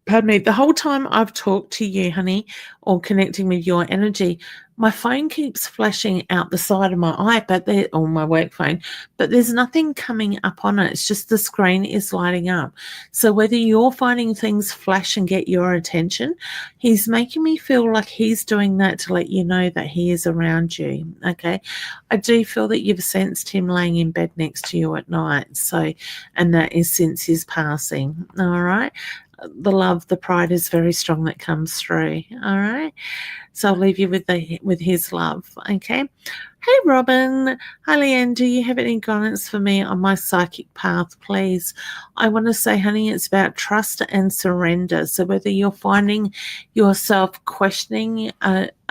Pardon me, the whole time I've talked to you, honey, or connecting with your energy, my phone keeps flashing out the side of my eye, or my work phone, but there's nothing coming up on it. It's just the screen is lighting up. So whether you're finding things flash and get your attention, he's making me feel like he's doing that to let you know that he is around you, okay? I do feel that you've sensed him laying in bed next to you at night, and that is since his passing, all right? The love, the pride is very strong that comes through. All right. So I'll leave you with his love. Okay. Hey, Robin. Hi, Leanne. Do you have any guidance for me on my psychic path, please? I want to say, honey, it's about trust and surrender. So whether you're finding yourself questioning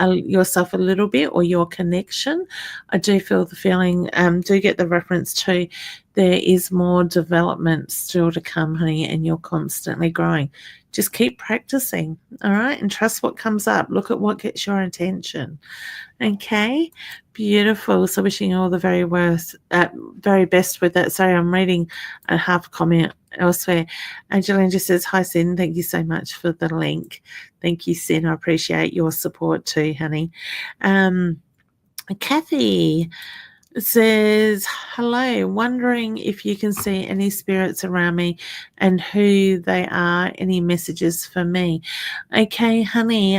yourself a little bit or your connection, I do feel the feeling, do get the reference to there is more development still to come, honey, and you're constantly growing. Just keep practicing, all right? And trust what comes up. Look at what gets your attention. Okay, beautiful. So wishing you all the very best with that. Sorry, I'm reading a half comment elsewhere. Angelina just says, hi, Sin. Thank you so much for the link. Thank you, Sin. I appreciate your support too, honey. Kathy says, hello, wondering if you can see any spirits around me and who they are, any messages for me. Okay, honey,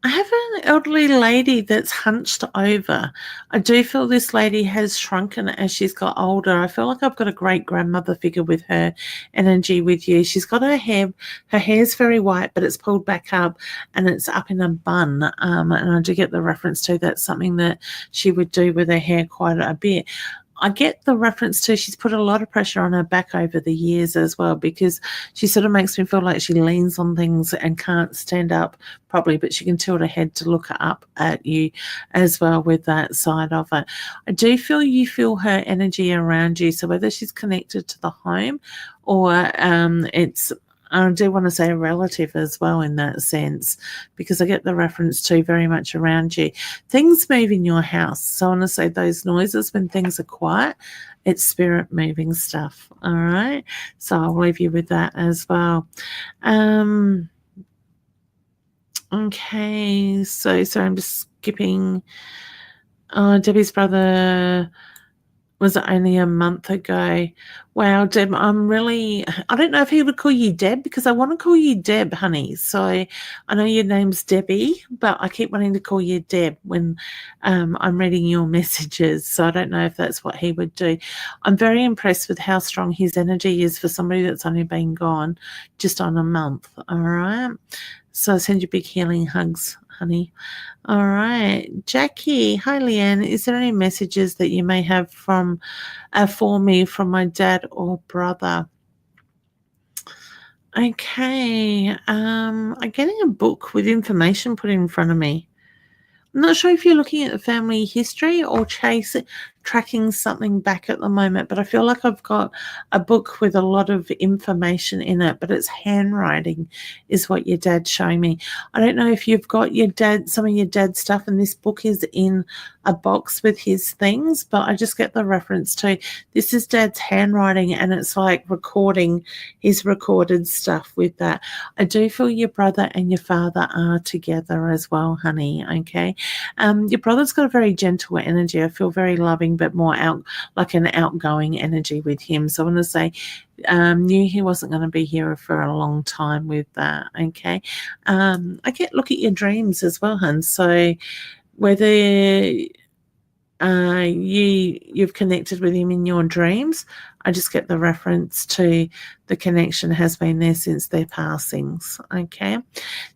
I have an elderly lady that's hunched over. I do feel this lady has shrunken as she's got older. I feel like I've got a great grandmother figure with her energy with you. She's got her hair's very white, but it's pulled back up and it's up in a bun. And I do get the reference to that's something that she would do with her hair quite a bit. I get the reference to she's put a lot of pressure on her back over the years as well, because she sort of makes me feel like she leans on things and can't stand up properly, but she can tilt her head to look up at you as well with that side of it. I do feel you feel her energy around you. So whether she's connected to the home or it's, I do want to say a relative as well in that sense, because I get the reference to very much around you. Things move in your house. So I want to say those noises when things are quiet, it's spirit moving stuff. All right. So I'll leave you with that as well. Okay. So I'm just skipping. Debbie's brother was it only a month ago? Wow, Deb, I don't know if he would call you Deb, because I want to call you Deb, honey. So I know your name's Debbie, but I keep wanting to call you Deb when I'm reading your messages. So I don't know if that's what he would do. I'm very impressed with how strong his energy is for somebody that's only been gone just on a month. All right. So I send you big healing hugs, honey. All right. Jackie, hi, Leanne. Is there any messages that you may have for me from my dad or brother? Okay. I'm getting a book with information put in front of me. I'm not sure if you're looking at the family history or tracking something back at the moment, but I feel like I've got a book with a lot of information in it, but it's handwriting is what your dad's showing me. I don't know if you've got some of your dad's stuff, and this book is in a box with his things, but I just get the reference to this is dad's handwriting, and it's like recording his recorded stuff with that. I do feel your brother and your father are together as well, honey. Okay. Your brother's got a very gentle energy. I feel very loving, but more like an outgoing energy with him. So I want to say, knew he wasn't going to be here for a long time with that. Okay. Look at your dreams as well, hun. So whether you've connected with him in your dreams, I just get the reference to the connection has been there since their passings. Okay.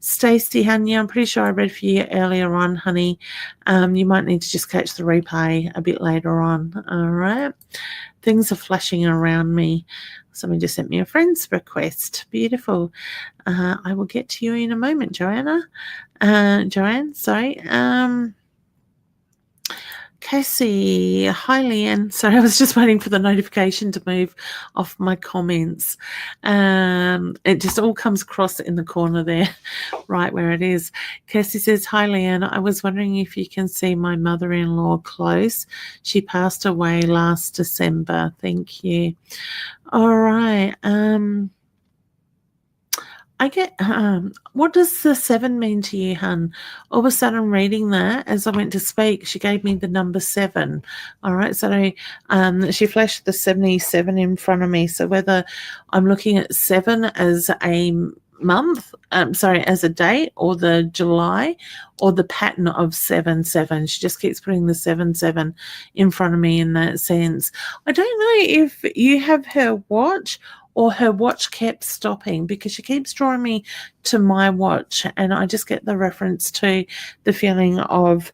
Stacey, honey, I'm pretty sure I read for you earlier on, honey. You might need to just catch the replay a bit later on. All right. Things are flashing around me. Somebody just sent me a friend's request. Beautiful. I will get to you in a moment, Joanne, sorry. Cassie, hi, Leanne. Sorry, I was just waiting for the notification to move off my comments. It just all comes across in the corner there, right where it is. Cassie says, hi, Leanne. I was wondering if you can see my mother-in-law close. She passed away last December. Thank you. All right. I get, what does the 7 mean to you, hun? All of a sudden reading that, as I went to speak, she gave me the number 7. All right, so she flashed the 77 in front of me. So whether I'm looking at 7 as a month, as a date, or the July, or the pattern of 7/7. She just keeps putting the 7/7 in front of me in that sense. I don't know if you have her watch or her watch kept stopping, because she keeps drawing me to my watch, and I just get the reference to the feeling of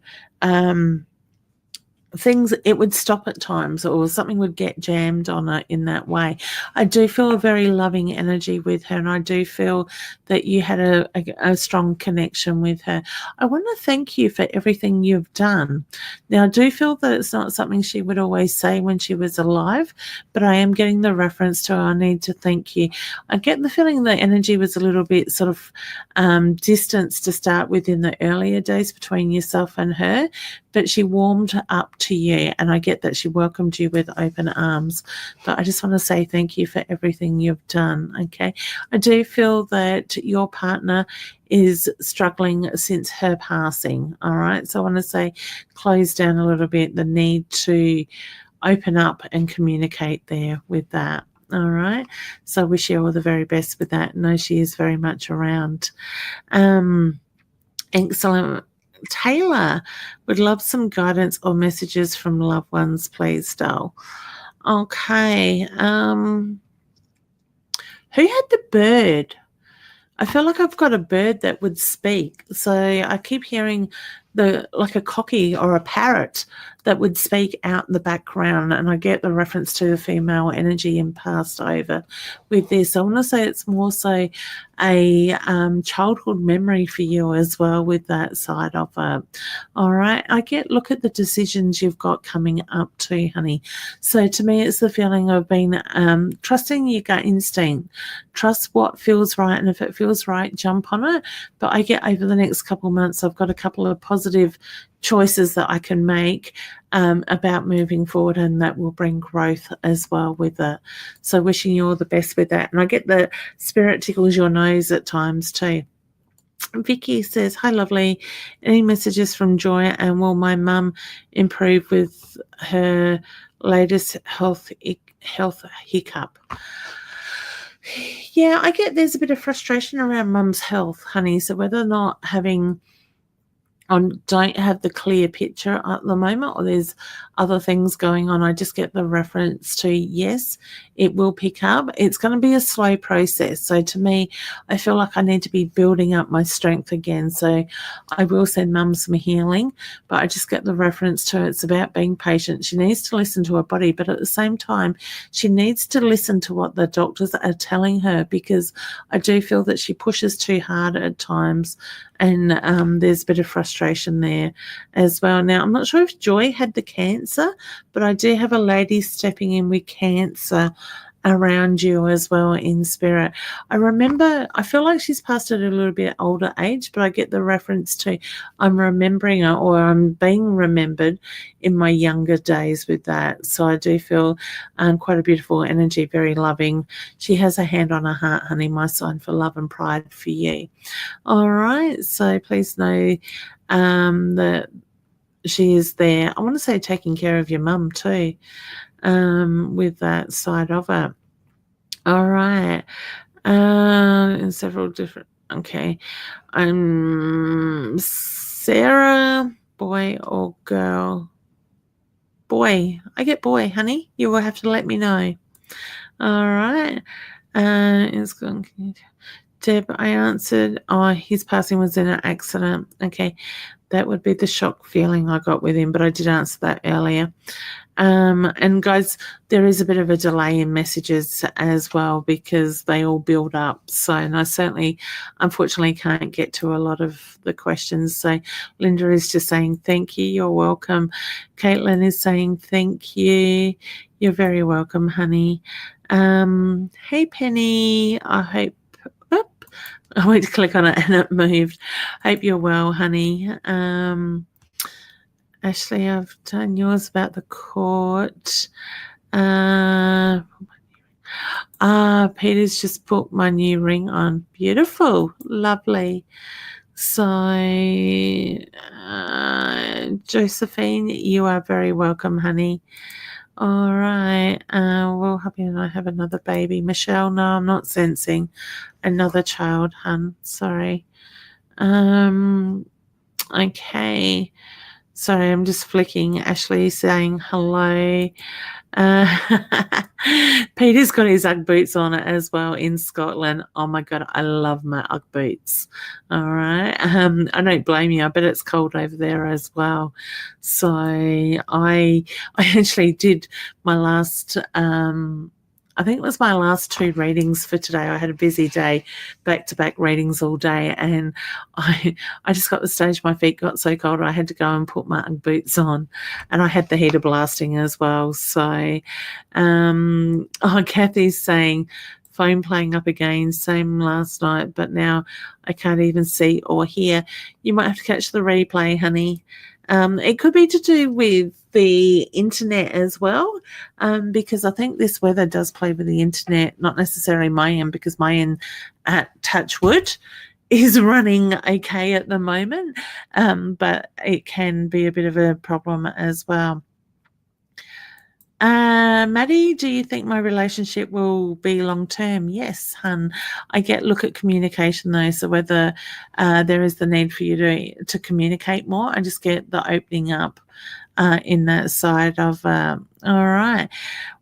things, it would stop at times, or something would get jammed on it in that way. I do feel a very loving energy with her, and I do feel that you had a strong connection with her. I want to thank you for everything you've done. Now, I do feel that it's not something she would always say when she was alive, but I am getting the reference to, I need to thank you. I get the feeling the energy was a little bit sort of distanced to start with in the earlier days between yourself and her, but she warmed up to you, and I get that she welcomed you with open arms, but I just want to say thank you for everything you've done, okay? I do feel that your partner is struggling since her passing, all right? So I want to say close down a little bit the need to open up and communicate there with that. All right. So I wish you all the very best with that. No, she is very much around. Excellent. Taylor would love some guidance or messages from loved ones, please, doll. Okay. Who had the bird? I feel like I've got a bird that would speak. So I keep hearing like a cocky or a parrot that would speak out in the background, and I get the reference to the female energy and passed over with this. I want to say it's more so a childhood memory for you as well with that side of it. All right. Look at the decisions you've got coming up too, honey. So to me, it's the feeling of being trusting your gut instinct. Trust what feels right, and if it feels right, jump on it. But I get over the next couple of months, I've got a couple of positive choices that I can make about moving forward, and that will bring growth as well with it. So wishing you all the best with that. And I get the spirit tickles your nose at times too. Vicky says, hi, lovely. Any messages from Joy, and will my mum improve with her latest health hiccup? Yeah, I get there's a bit of frustration around mum's health, honey. So whether or not don't have the clear picture at the moment, or there's other things going on, I just get the reference to, yes, it will pick up. It's going to be a slow process. So to me, I feel like I need to be building up my strength again. So I will send mum some healing, but I just get the reference to it's about being patient. She needs to listen to her body, but at the same time, she needs to listen to what the doctors are telling her, because I do feel that she pushes too hard at times, and there's a bit of frustration there as well. Now, I'm not sure if Joy had the cancer, but I do have a lady stepping in with cancer around you as well in spirit. I feel like she's passed at a little bit older age, but I get the reference to I'm remembering her, or I'm being remembered in my younger days with that. So I do feel quite a beautiful energy, very loving. She has a hand on her heart, honey, my sign for love and pride for you. All right. So please know that she is there. I want to say taking care of your mum too, with that side of it. All right. In several different, okay. Sarah, boy or girl? Boy. I get boy, honey. You will have to let me know. All right. It's going. Deb, I answered. Oh, his passing was in an accident. Okay. That would be the shock feeling I got with him, but I did answer that earlier. And guys, there is a bit of a delay in messages as well, because they all build up. So, and I certainly, unfortunately, can't get to a lot of the questions. So Linda is just saying, thank you. You're welcome. Caitlin is saying, thank you. You're very welcome, honey. Hey, Penny. I went to click on it and it moved. Hope you're well, honey. Ashley, I've done yours about the court. Peter's just put my new ring on. Beautiful. Lovely. So, Josephine, you are very welcome, honey. All right. Well, happy and I have another baby. Michelle, no, I'm not sensing another child, hun. Sorry. Okay. Sorry, I'm just flicking. Ashley saying hello. Peter's got his Ugg boots on it as well in Scotland. Oh my God, I love my Ugg boots. All right. I don't blame you. I bet it's cold over there as well. So I actually did my last I think it was my last 2 readings for today. I had a busy day, back-to-back readings all day, and I just got to the stage my feet got so cold I had to go and put my Ugg boots on, and I had the heater blasting as well. So, Kathy's saying, phone playing up again, same last night, but now I can't even see or hear. You might have to catch the replay, honey. It could be to do with the internet as well, because I think this weather does play with the internet, not necessarily my end, because my end, at touch wood, is running okay at the moment, but it can be a bit of a problem as well. Maddie, do you think my relationship will be long term? Yes, hun. I look at communication though, so whether there is the need for you to communicate more, I just get the opening up in that side of all right.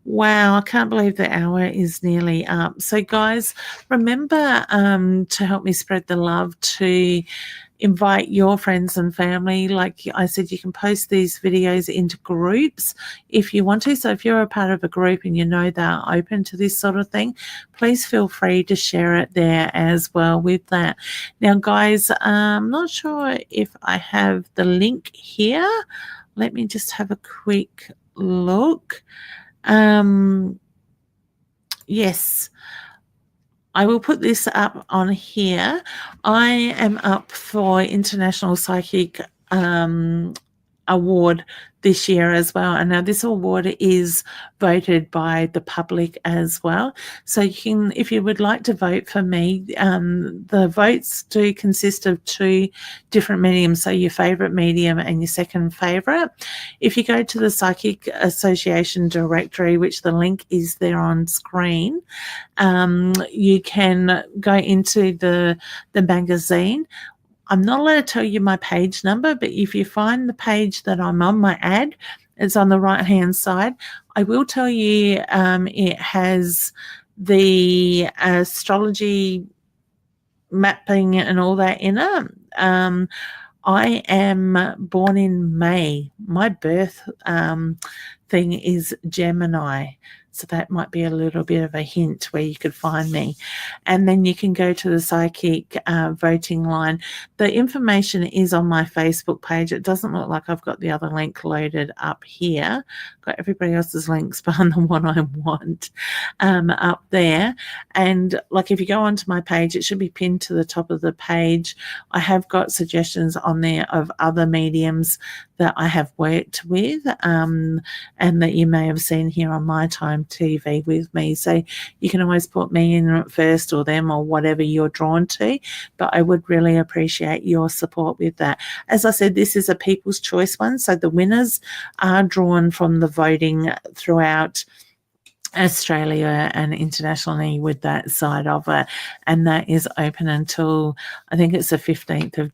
Wow, I can't believe the hour is nearly up. So guys, remember to help me spread the love, to invite your friends and family. Like I said, you can post these videos into groups if you want to. So if you're a part of a group and you know they're open to this sort of thing, please feel free to share it there as well with that. Now, guys, I'm not sure if I have the link here. Let me just have a quick look. Yes, I will put this up on here. I am up for International Psychic Award this year as well. And now this award is voted by the public as well. So you can, if you would like to vote for me, the votes do consist of 2 different mediums. So your favourite medium and your second favourite. If you go to the Psychic Association directory, which the link is there on screen, you can go into the magazine. I'm not allowed to tell you my page number, but if you find the page that I'm on, my ad, it's on the right-hand side. I will tell you it has the astrology mapping and all that in it. I am born in May. My birth thing is Gemini. So that might be a little bit of a hint where you could find me. And then you can go to the psychic voting line. The information is on my Facebook page. It doesn't look like I've got the other link loaded up here. Got everybody else's links, but I'm the one I want up there. And like if you go onto my page, it should be pinned to the top of the page. I have got suggestions on there of other mediums that I have worked with and that you may have seen here on My Time TV with me. So you can always put me in first or them or whatever you're drawn to, but I would really appreciate your support with that. As I said, this is a People's Choice one, so the winners are drawn from the voting throughout Australia and internationally with that side of it, and that is open until I think it's the 15th of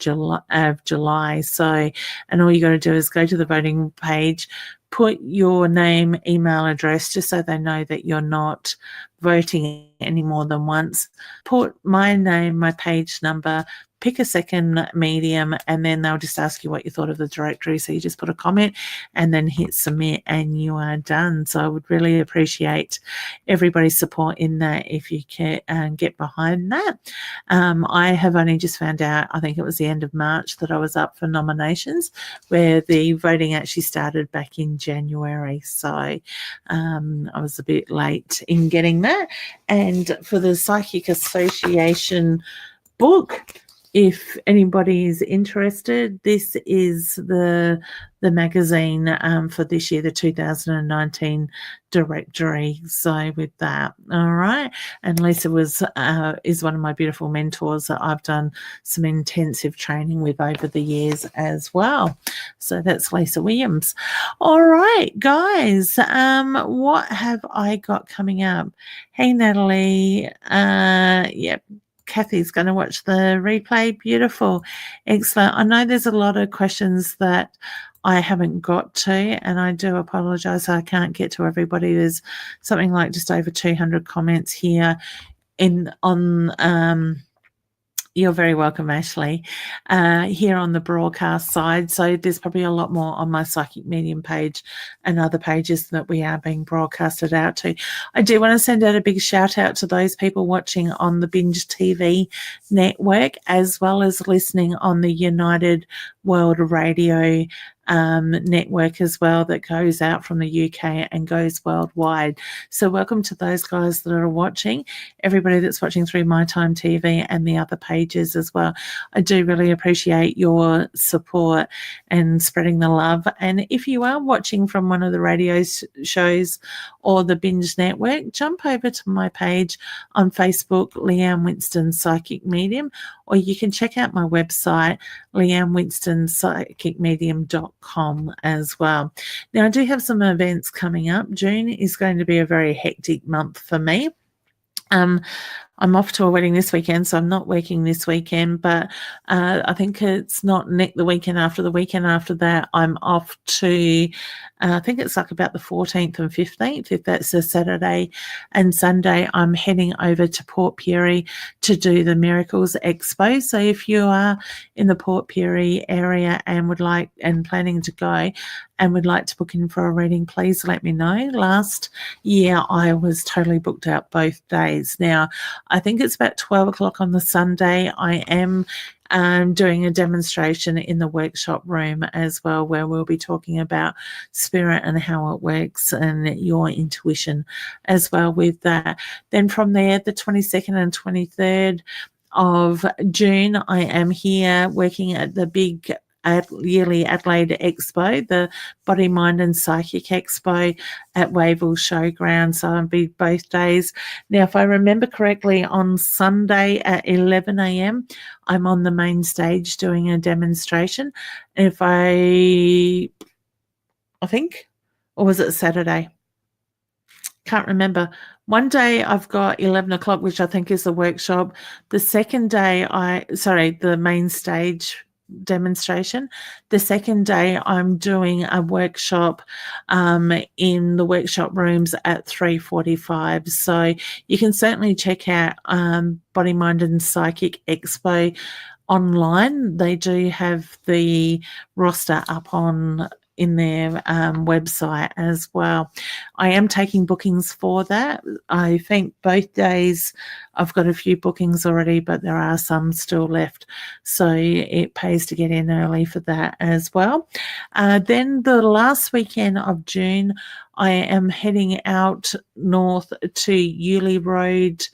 July. So, and all you got to do is go to the voting page, put your name, email address, just so they know that you're not voting any more than once. Put my name, my page number, pick a second medium, and then they'll just ask you what you thought of the directory. So you just put a comment and then hit submit and you are done. So I would really appreciate everybody's support in that if you can get behind that. I have only just found out, I think it was the end of March, that I was up for nominations, where the voting actually started back in January. So I was a bit late in getting that. And for the Psychic Association book, if anybody is interested, this is the magazine for this year, the 2019 directory. So with that, all right. And Lisa is one of my beautiful mentors that I've done some intensive training with over the years as well. So that's Lisa Williams. All right, guys. What have I got coming up? Hey, Natalie. Yep. Kathy's going to watch the replay. Beautiful. Excellent. I know there's a lot of questions that I haven't got to, and I do apologize. I can't get to everybody. There's something like just over 200 comments here you're very welcome, Ashley, here on the broadcast side. So there's probably a lot more on my Psychic Medium page and other pages that we are being broadcasted out to. I do want to send out a big shout out to those people watching on the Binge TV network, as well as listening on the United World Radio network as well that goes out from the UK and goes worldwide. So welcome to those guys that are watching, everybody that's watching through My Time TV and the other pages as well. I do really appreciate your support and spreading the love. And if you are watching from one of the radio shows or the Binge Network, jump over to my page on Facebook, Leanne Winston Psychic Medium, or you can check out my website, leannewinstonpsychicmedium.com as well. Now, I do have some events coming up. June is going to be a very hectic month for me. I'm off to a wedding this weekend, so I'm not working this weekend, but I think it's not the weekend after. The weekend after that, I'm off to, I think it's like about the 14th and 15th, if that's a Saturday and Sunday. I'm heading over to Port Pirie to do the Miracles Expo. So if you are in the Port Pirie area and planning to go and would like to book in for a reading, please let me know. Last year, I was totally booked out both days. Now, I think it's about 12 o'clock on the Sunday. I am doing a demonstration in the workshop room as well, where we'll be talking about spirit and how it works and your intuition as well with that. Then from there, the 22nd and 23rd of June, I am here working at the big yearly Adelaide Expo, the Body, Mind and Psychic Expo at Wavell Showground. So I'll be both days. Now, if I remember correctly, on Sunday at 11 a.m., I'm on the main stage doing a demonstration. If I think, or was it Saturday? Can't remember. One day I've got 11 o'clock, which I think is the workshop. The second day, the main stage demonstration. The second day I'm doing a workshop in the workshop rooms at 3:45. So you can certainly check out Body, Mind and Psychic Expo online. They do have the roster up in their website as well. I am taking bookings for that. I think both days I've got a few bookings already, but there are some still left. So it pays to get in early for that as well. Then the last weekend of June, I am heading out north to Yulee Road,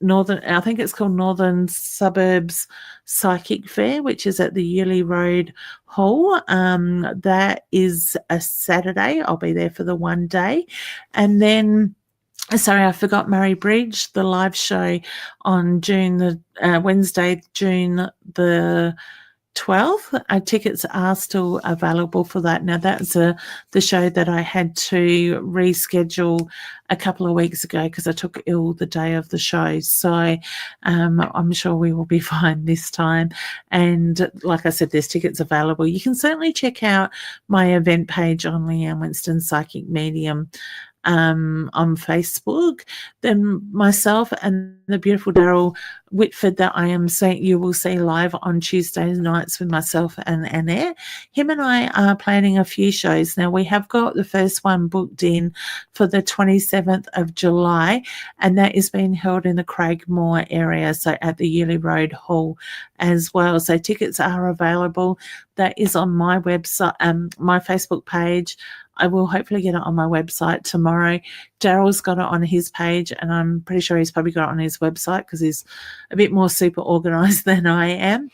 I think it's called Northern Suburbs Psychic Fair, which is at the Yulee Road Hall. That is a Saturday. I'll be there for the one day. And then, sorry, I forgot Murray Bridge, the live show on Wednesday, June the 12th. Tickets are still available for that. Now, that's the show that I had to reschedule a couple of weeks ago because I took ill the day of the show. So I'm sure we will be fine this time. And like I said, there's tickets available. You can certainly check out my event page on Leanne Winston Psychic Medium on Facebook. Then myself and the beautiful Daryl Whitford that you will see live on Tuesday nights with myself and Annette. Him and I are planning a few shows. Now, we have got the first one booked in for the 27th of July, and that is being held in the Craigmore area, so at the Yulee Road Hall as well. So tickets are available. That is on my website, my Facebook page. I will hopefully get it on my website tomorrow. Daryl's got it on his page, and I'm pretty sure he's probably got it on his website because he's a bit more super organised than I am.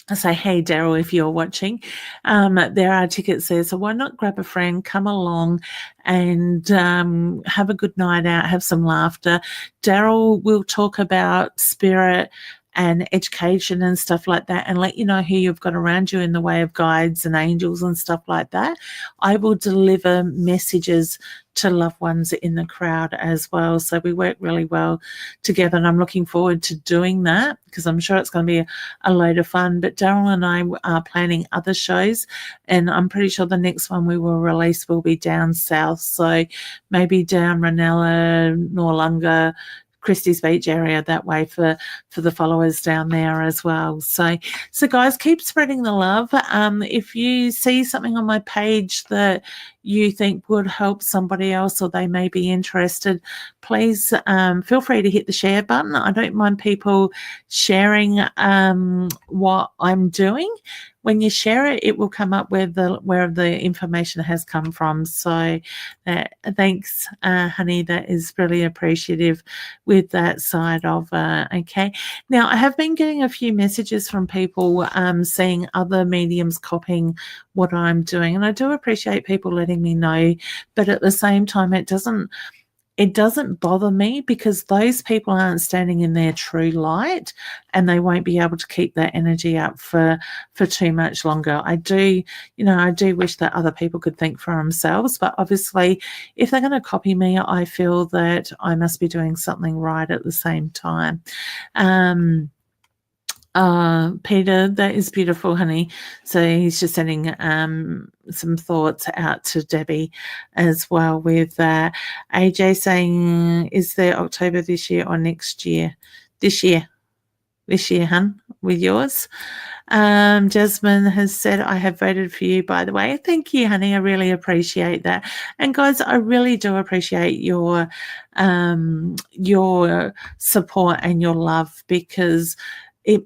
I say, hey, Daryl, if you're watching, there are tickets there. So why not grab a friend, come along and have a good night out, have some laughter. Daryl will talk about spirit and education and stuff like that, and let you know who you've got around you in the way of guides and angels and stuff like that. I will deliver messages to loved ones in the crowd as well. So we work really well together, and I'm looking forward to doing that because I'm sure it's going to be a load of fun. But Daryl and I are planning other shows, and I'm pretty sure the next one we will release will be down south. So maybe down Ranella, Noarlunga, Christie's Beach area that way for the followers down there as well. So guys, keep spreading the love. If you see something on my page that you think would help somebody else or they may be interested, please feel free to hit the share button. I don't mind people sharing what I'm doing. when you share it, it will come up where the information has come from. So thanks, honey. That is really appreciative with that side of okay. Now, I have been getting a few messages from people seeing other mediums copying what I'm doing, and I do appreciate people letting me know, but at the same time, it doesn't bother me because those people aren't standing in their true light, and they won't be able to keep that energy up for too much longer. I do wish that other people could think for themselves, but obviously if they're going to copy me, I feel that I must be doing something right at the same time. Peter, that is beautiful, honey. So he's just sending some thoughts out to Debbie as well, with AJ saying, is there October this year or next year? This year, hun, with yours. Jasmine has said, I have voted for you, by the way. Thank you, honey. I really appreciate that. And guys, I really do appreciate your support and your love, because it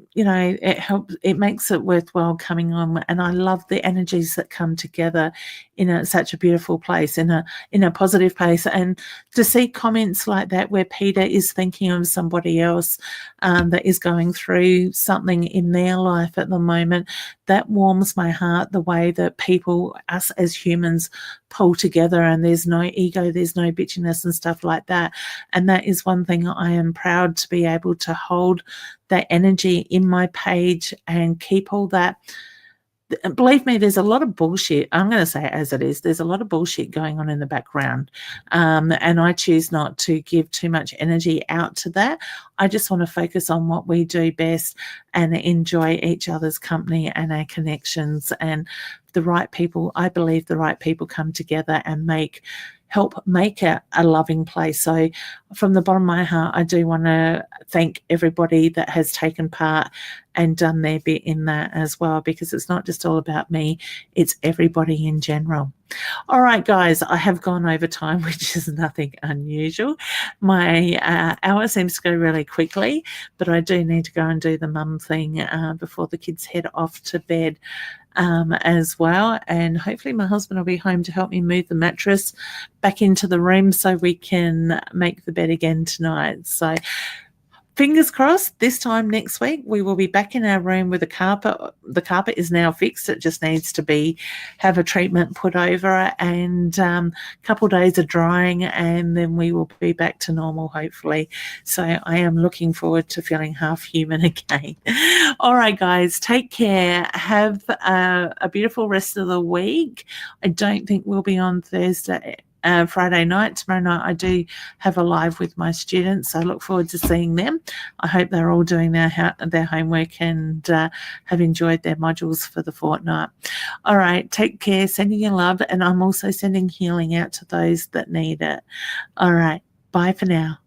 helps, it makes it worthwhile coming on. And I love the energies that come together in such a beautiful place, in a positive place. And to see comments like that where Peter is thinking of somebody else that is going through something in their life at the moment, that warms my heart, the way that people, us as humans, pull together, and there's no ego, there's no bitchiness and stuff like that. And that is one thing I am proud to be able to hold that energy in my page and keep all that. Believe me, there's a lot of bullshit. I'm going to say it as it is. There's a lot of bullshit going on in the background. And I choose not to give too much energy out to that. I just want to focus on what we do best and enjoy each other's company and our connections. And the right people, I believe the right people come together and help make it a loving place. So from the bottom of my heart, I do want to thank everybody that has taken part and done their bit in that as well, because it's not just all about me, it's everybody in general. All right, guys, I have gone over time, which is nothing unusual. My hour seems to go really quickly, but I do need to go and do the mum thing before the kids head off to bed as well. And hopefully my husband will be home to help me move the mattress back into the room so we can make the bed again tonight. So fingers crossed, this time next week we will be back in our room with the carpet. The carpet is now fixed. It just needs to have a treatment put over it, and a couple of days of drying, and then we will be back to normal, hopefully. So I am looking forward to feeling half human again. All right, guys, take care. Have a beautiful rest of the week. I don't think we'll be on Friday night. Tomorrow night I do have a live with my students, so I look forward to seeing them. I hope they're all doing their homework and have enjoyed their modules for the fortnight. All right, take care, sending you love, and I'm also sending healing out to those that need it. All right, bye for now.